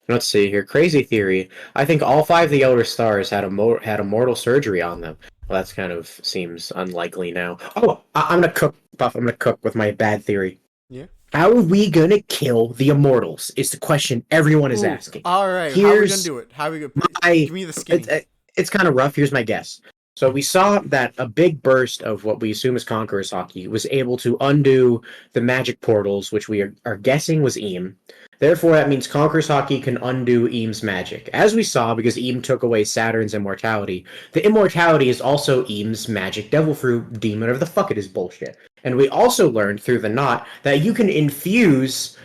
Let's see here. Crazy theory. I think all 5 of the Elder Stars had a mortal surgery on them. Well, that's kind of seems unlikely now. Oh, I'm gonna cook, Buff. I'm gonna cook with my bad theory. Yeah. How are we gonna kill the Immortals? Is the question everyone is asking. All right. How are we gonna do it? How are we gonna? Give me the skinny. It's kind of rough. Here's my guess. So we saw that a big burst of what we assume is Conqueror's Haki was able to undo the magic portals, which we are guessing was Eam. Therefore, that means Conqueror's Haki can undo Eam's magic. As we saw, because Eam took away Saturn's immortality, the immortality is also Eam's magic devil fruit demon, or the fuck it is bullshit. And we also learned through the knot that you can infuse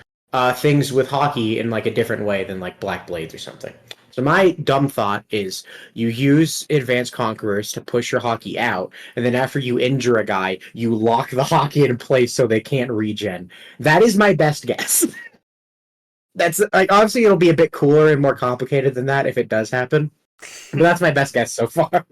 things with Haki in like a different way than like Black Blades or something. So my dumb thought is you use Advanced Conquerors to push your Haki out, and then after you injure a guy, you lock the Haki in place so they can't regen. That is my best guess. That's like obviously it'll be a bit cooler and more complicated than that if it does happen. But that's my best guess so far.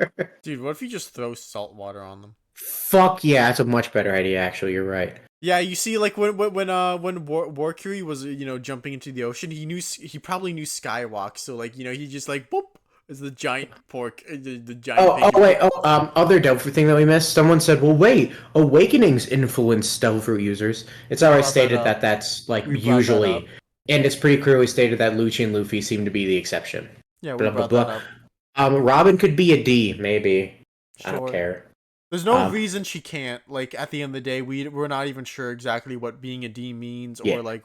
Dude, what if you just throw salt water on them? Fuck yeah, that's a much better idea actually, you're right. Yeah, you see, like when Warcury was jumping into the ocean, he probably knew Skywalk, so like he just like boop is the giant pork, the giant. Other devil fruit thing that we missed. Someone said, "Well, wait, Awakenings influence devil fruit users." It's already stated that that's like usually, and it's pretty clearly stated that Lucci and Luffy seem to be the exception. Yeah, we brought that up. Robin could be a D, maybe. Sure. I don't care. There's no reason she can't. Like at the end of the day, we're not even sure exactly what being a D means, or like.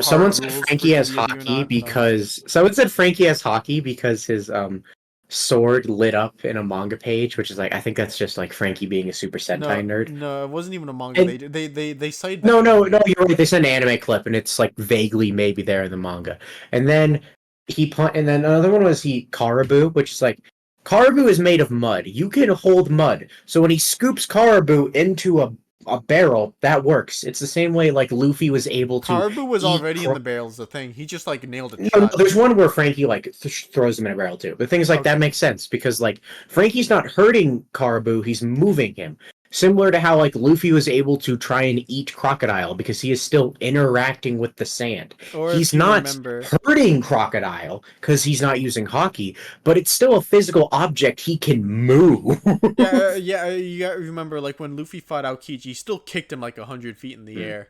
Someone said Franky has Haki because his sword lit up in a manga page, which is like I think that's just like Franky being a Super Sentai nerd. No, it wasn't even a manga. They cited. No, you're right. They sent an anime clip, and it's like vaguely maybe there in the manga, and then another one was Karabu, which is like. Karabu is made of mud. You can hold mud. So when he scoops Karabu into a barrel, that works. It's the same way like Luffy was able to. Karabu was already in the barrel is the thing. He just like nailed it. No, there's one where Franky like throws him in a barrel too. But things like that make sense because like Franky's not hurting Karabu, he's moving him. Similar to how like Luffy was able to try and eat Crocodile because he is still interacting with the sand. He's not hurting Crocodile because he's not using Haki, but it's still a physical object he can move. Yeah, you gotta remember like when Luffy fought Aokiji, he still kicked him like 100 feet in the air.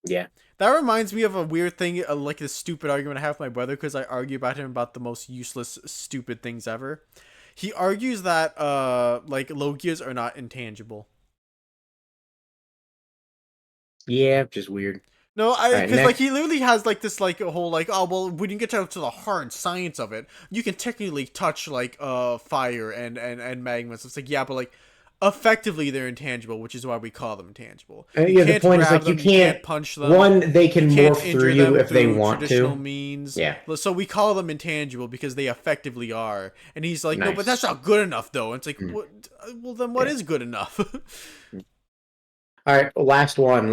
Yeah. That reminds me of a weird thing, like this stupid argument I have with my brother because I argue about him about the most useless, stupid things ever. He argues that like Logias are not intangible. Yeah, just weird. No, because like he literally has like this like a whole like when you get to the hard science of it, you can technically touch like fire and magma. So it's like yeah, but like effectively they're intangible, which is why we call them intangible. The point is like you can't punch them. One, they can morph through you if they want to. Means. Yeah. So we call them intangible because they effectively are. And he's like, no, but that's not good enough though. And it's like, well then what is good enough? All right, last one.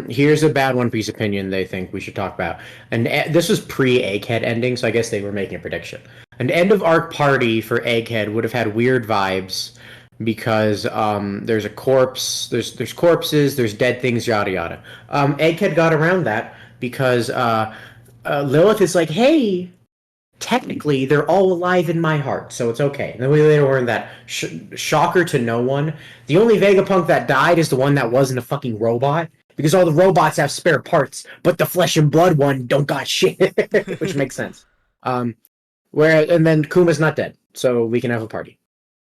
Here's a bad One Piece opinion they think we should talk about. And this was pre-Egghead ending, so I guess they were making a prediction. An end of arc party for Egghead would have had weird vibes because there's a corpse, there's corpses, there's dead things, yada yada. Egghead got around that because Lilith is like, hey, technically they're all alive in my heart, so it's okay. And then we later learned that shocker to no one, the only Vegapunk that died is the one that wasn't a fucking robot. Because all the robots have spare parts, but the flesh and blood one don't got shit, which makes sense. And then Kuma's not dead, so we can have a party.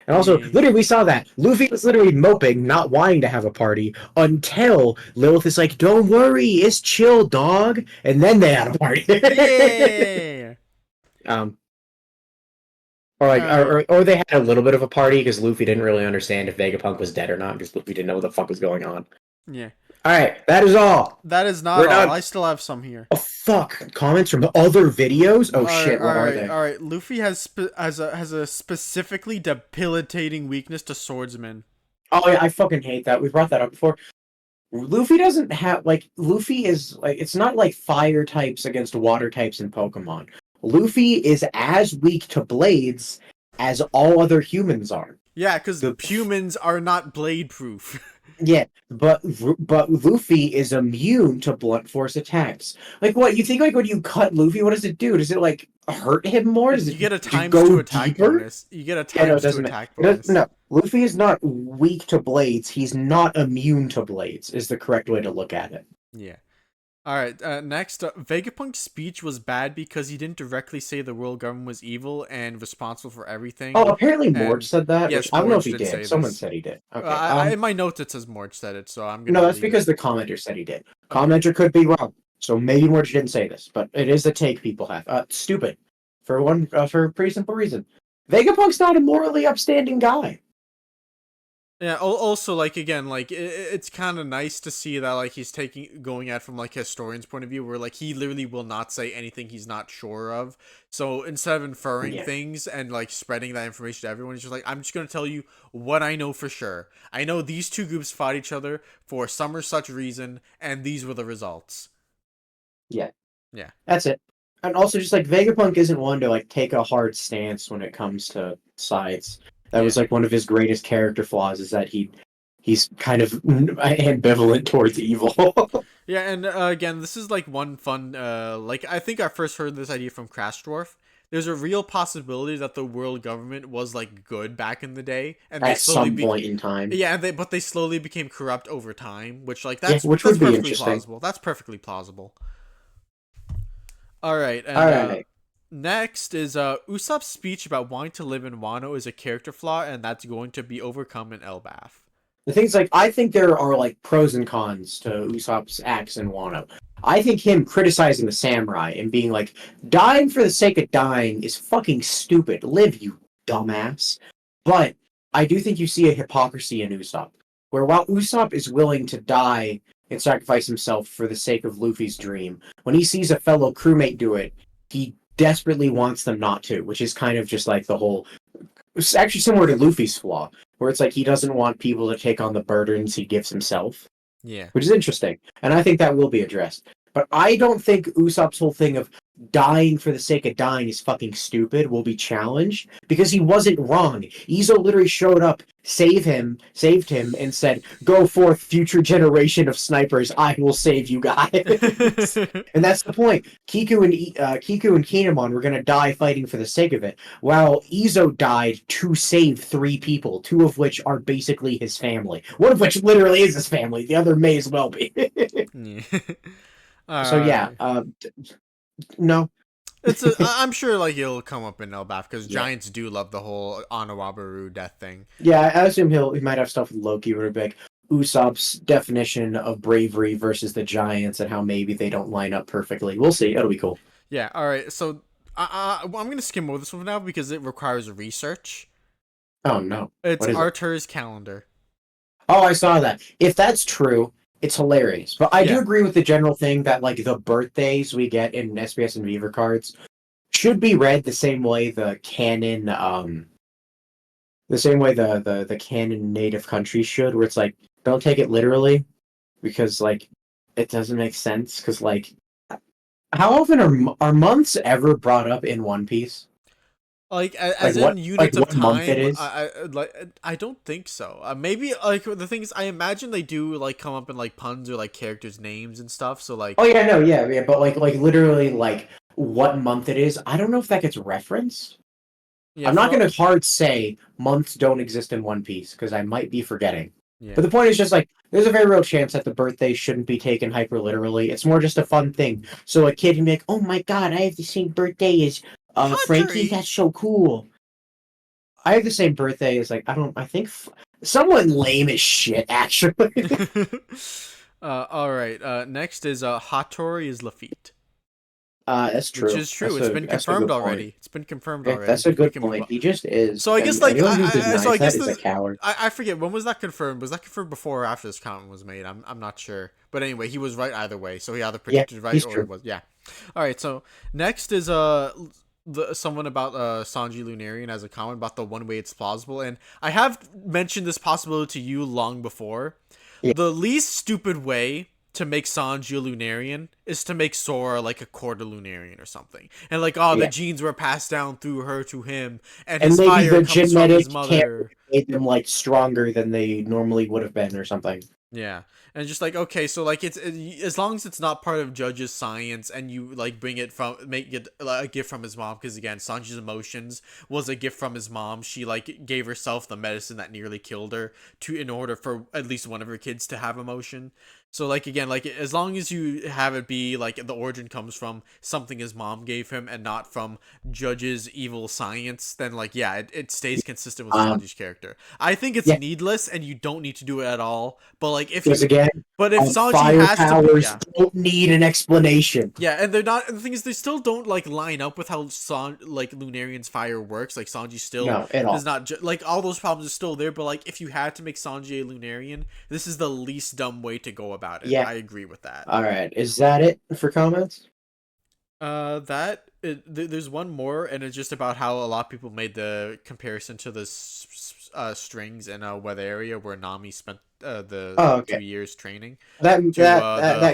And also, literally, we saw that. Luffy was literally moping, not wanting to have a party, until Lilith is like, don't worry, it's chill, dog. And then they had a party. Yeah. Or they had a little bit of a party because Luffy didn't really understand if Vegapunk was dead or not because Luffy didn't know what the fuck was going on. Yeah. Alright, that is all. That is not all. Done. I still have some here. Oh, fuck. Comments from other videos? Oh, shit, what are they? Alright, Luffy has a specifically debilitating weakness to swordsmen. Oh, yeah, I fucking hate that. We brought that up before. Luffy doesn't have, Luffy is, it's not like fire types against water types in Pokemon. Luffy is as weak to blades as all other humans are. Yeah, because The- humans are not blade proof. Yeah, but Luffy is immune to blunt force attacks. Like what? You think like when you cut Luffy, what does it do? Does it like hurt him more? Does You it get a do times go 2 attack deeper? bonus. You get a Yeah, no, it times 2 doesn't. attack bonus. No, Luffy is not weak to blades. He's not immune to blades. Is the correct way to look at it. Yeah. All right. Next, Vegapunk's speech was bad because he didn't directly say the world government was evil and responsible for everything. Oh, apparently Morj And- said that. yes, which I don't know Morj if he did say did. Someone this. said he did. Okay. In my notes it says Morj said it, so I'm gonna. No, that's believe because it. the commenter said he did. Commenter could be wrong, so maybe Morj didn't say this, but it is the take people have. Stupid, for a pretty simple reason. Vegapunk's not a morally upstanding guy. Yeah. Also, like again, like it's kind of nice to see that like he's going at from like a historian's point of view, where like he literally will not say anything he's not sure of. So instead of inferring Yeah. things and like spreading that information to everyone, he's just like, I'm just gonna tell you what I know for sure. I know these two groups fought each other for some or such reason, and these were the results. That's it. And also, just like Vegapunk isn't one to like take a hard stance when it comes to sides. That was like one of his greatest character flaws is that he's kind of ambivalent towards evil. Yeah, and again, this is like one fun. Like I think I first heard this idea from Crash Dwarf. There's a real possibility that the world government was like good back in the day, and they At slowly some point in time. Yeah, but they slowly became corrupt over time, which like Yeah, which that's would be perfectly interesting. plausible. That's perfectly plausible. All right, and All right. next is Usopp's speech about wanting to live in Wano is a character flaw, and that's going to be overcome in Elbaf. The thing's like, I think there are like pros and cons to Usopp's acts in Wano. I think him criticizing the samurai and being like, dying for the sake of dying is fucking stupid. Live, you dumbass. But I do think you see a hypocrisy in Usopp, where while Usopp is willing to die and sacrifice himself for the sake of Luffy's dream, when he sees a fellow crewmate do it, he desperately wants them not to, which is kind of just like the whole... It's actually similar to Luffy's flaw, where it's like he doesn't want people to take on the burdens he gives himself, Yeah. which is interesting. And I think that will be addressed. But I don't think Usopp's whole thing of dying for the sake of dying is fucking stupid will be challenged, because he wasn't wrong. Izo literally showed up, saved him, and said, "Go forth, future generation of snipers, I will save you guys." And that's the point. Kiku and Kinemon were gonna die fighting for the sake of it, while Izo died to save 3 people, 2 of which are basically his family. One of which literally is his family. The other may as well be. Yeah. So yeah, no. I'm sure like it'll come up in Elbaf because Yeah. giants do love the whole Anawabaru death thing. Yeah, I assume he might have stuff with Loki where it'd be like Usopp's definition of bravery versus the giants and how maybe they don't line up perfectly. We'll see. It'll be cool. Yeah. All right. So I'm gonna skim over this one now because it requires research. Oh no. It's What is it? Arthur's calendar. Oh, I saw that. If that's true, it's hilarious. But I do Yeah. agree with the general thing that like the birthdays we get in SBS and Viva cards should be read the same way the canon the canon native countries should, where it's like don't take it literally because like it doesn't make sense because like how often are months ever brought up in One Piece? Like as Like in units what of time. month it is? I don't think so. Maybe like the thing is, I imagine they do like come up in like puns or like characters' names and stuff. So like, Oh yeah, no, yeah, but like literally like what month it is. I don't know if that gets referenced. yeah, I'm not for- going to hard say months don't exist in One Piece because I might be forgetting. Yeah. But the point is just like there's a very real chance that the birthday shouldn't be taken hyper literally. It's more just a fun thing. So a kid can be like, "Oh my god, I have the same birthday as Franky. Country. That's so cool." I have the same birthday as like I think someone lame as shit actually. All right. Next is Hattori is Lafitte. That's true. Which is true. That's It's a- been that's a confirmed good point. already. It's been confirmed Yeah, already. that's a We good can move point. on. He just is. So I guess, And like, anyone who so denies I guess that is a the- coward. I forget, when was that confirmed? Was that confirmed before or after this comment was made? I'm not sure. But anyway, he was right either way. So he either predicted right he's or true. it was yeah. All right. So next is someone about Sanji Lunarian as a comment about the one way it's plausible, and I have mentioned this possibility to you long before. Yeah. The least stupid way to make Sanji a Lunarian is to make Sora like a quarter Lunarian or something. And like, oh, the genes were passed down through her to him, and his maybe fire the comes from genetic his mother. made them like stronger than they normally would have been, or something. Yeah. And just like, okay, so like as long as it's not part of Judge's science and you like make it a gift from his mom, because again, Sanji's emotions was a gift from his mom. She like gave herself the medicine that nearly killed her in order for at least one of her kids to have emotion. So like again, like as long as you have it be like the origin comes from something his mom gave him and not from Judge's evil science, then like yeah, it stays consistent with Sanji's character. I think it's needless and you don't need to do it at all. But like if Sanji has to, don't need an explanation. Yeah, and they're not. And the thing is, they still don't like line up with how Lunarian's fire works. Like Sanji still does not like all those problems are still there. But like if you had to make Sanji a Lunarian, this is the least dumb way to go about it. Yeah, I agree with that. All right, is that it for comments? There's one more, and it's just about how a lot of people made the comparison to the strings in Weather Area where Nami spent the 2 years training. That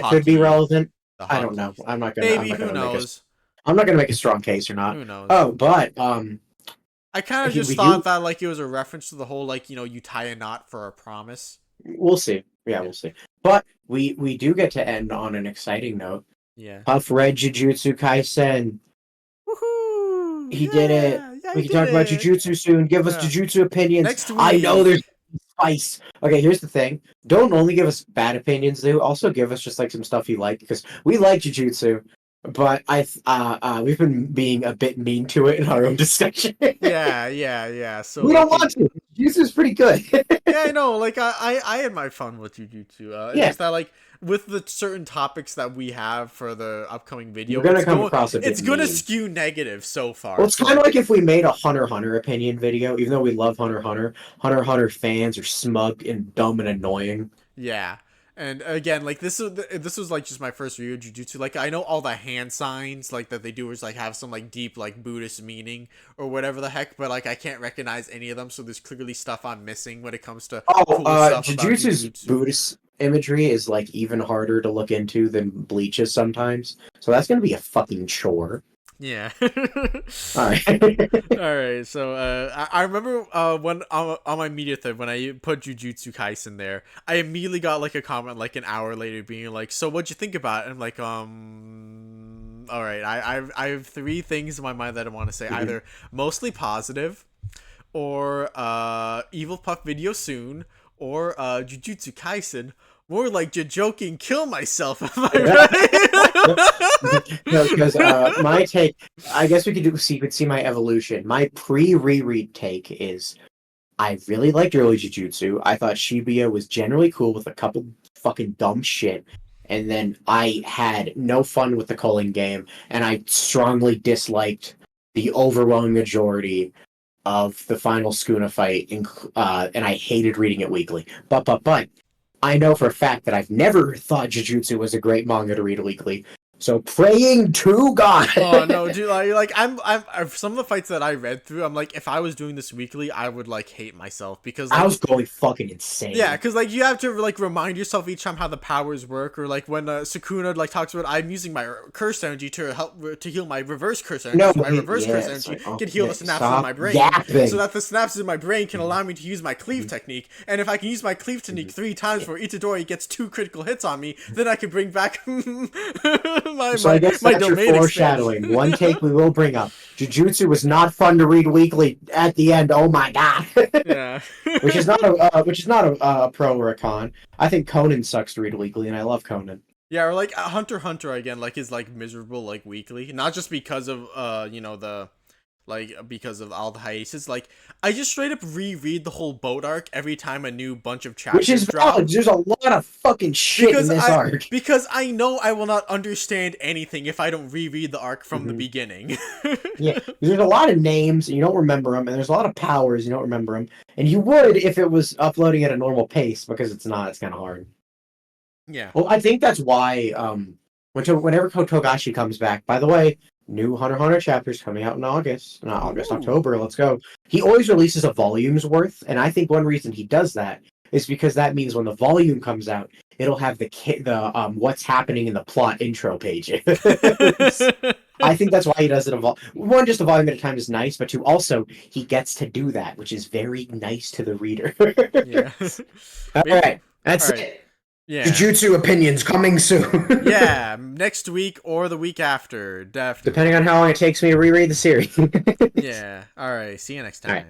could be relevant. I don't know. I'm not gonna. Maybe who knows? I'm not gonna make a strong case or not. Who knows? Oh, but I kind of just thought that like it was a reference to the whole like you tie a knot for a promise. We'll see. Yeah, we'll see. But we do get to end on an exciting note. Yeah. Puff read Jujutsu Kaisen. Woohoo! He did it. We can talk about Jujutsu soon. Give us Jujutsu opinions. Next week. I know there's spice. Okay, here's the thing. Don't only give us bad opinions, though. Also give us just like some stuff you like, because we like Jujutsu, but we've been being a bit mean to it in our own discussion. Yeah. So we don't want to. Jujutsu's pretty good. Yeah, I know. Like I had my fun with Jujutsu. It's just that like with the certain topics that we have for the upcoming video, it's gonna skew negative so far. Well, it's kind of like if we made a Hunter x Hunter opinion video, even though we love Hunter x Hunter. Hunter x Hunter fans are smug and dumb and annoying. Yeah. And again, like this was like just my first review of Jujutsu. Like I know all the hand signs like that they do is like have some like deep like Buddhist meaning or whatever the heck, but like I can't recognize any of them. So there's clearly stuff I'm missing when it comes to Jujutsu's Buddhist imagery is like even harder to look into than Bleach's sometimes. So that's gonna be a fucking chore. Yeah. All right. All right. So I remember when on my media thread when I put Jujutsu Kaisen there, I immediately got like a comment like an hour later being like, "So what'd you think about it?" And I'm like, all right. I have three things in my mind that I want to say. Either mostly positive, or Evil Puff video soon, or Jujutsu Kaisen. More like joking, kill myself. Am I right? No, because my take, I guess we could see my evolution. My pre-reread take is, I really liked early Jujutsu. I thought Shibuya was generally cool with a couple fucking dumb shit, and then I had no fun with the culling game, and I strongly disliked the overwhelming majority of the final Skuna fight, and I hated reading it weekly. But I know for a fact that I've never thought Jujutsu was a great manga to read weekly. So praying to God. Oh no, dude! Like I'm some of the fights that I read through, I'm like, if I was doing this weekly, I would like hate myself because like, I was going fucking insane. Yeah, because like you have to like remind yourself each time how the powers work, or like when Sukuna like talks about I'm using my curse energy to heal my reverse curse energy. No, so my reverse curse energy can heal the synapses in my brain, so that the synapses in my brain can allow me to use my cleave technique. And if I can use my cleave technique 3 times before Itadori gets 2 critical hits on me, then I can bring back. I guess that's your foreshadowing. One take we will bring up. Jujutsu was not fun to read weekly at the end. Oh my god. Yeah. which is not a pro or a con. I think Conan sucks to read weekly, and I love Conan. Yeah, or like Hunter x Hunter again, like is like miserable like weekly, not just because of because of all the hiatus. Like I just straight up reread the whole boat arc every time a new bunch of chapters Which is drop. valid. There's a lot of fucking shit in this arc. Because I know I will not understand anything if I don't reread the arc from the beginning. Yeah, there's a lot of names and you don't remember them, and there's a lot of powers you don't remember them, and you would if it was uploading at a normal pace, because it's not. It's kind of hard. Yeah. Well, I think that's why whenever Togashi comes back. By the way, new Hunter x Hunter chapters coming out in August. Not August, October. Let's go. He always releases a volume's worth, and I think one reason he does that is because that means when the volume comes out, it'll have the what's happening in the plot intro pages. I think that's why he does it. One, just a volume at a time is nice, but two, also he gets to do that, which is very nice to the reader. Yeah. All right, that's All right. it. Yeah. Jujutsu opinions coming soon. Yeah, next week or the week after, definitely. Depending on how long it takes me to reread the series. Yeah. All right. See you next time. All right.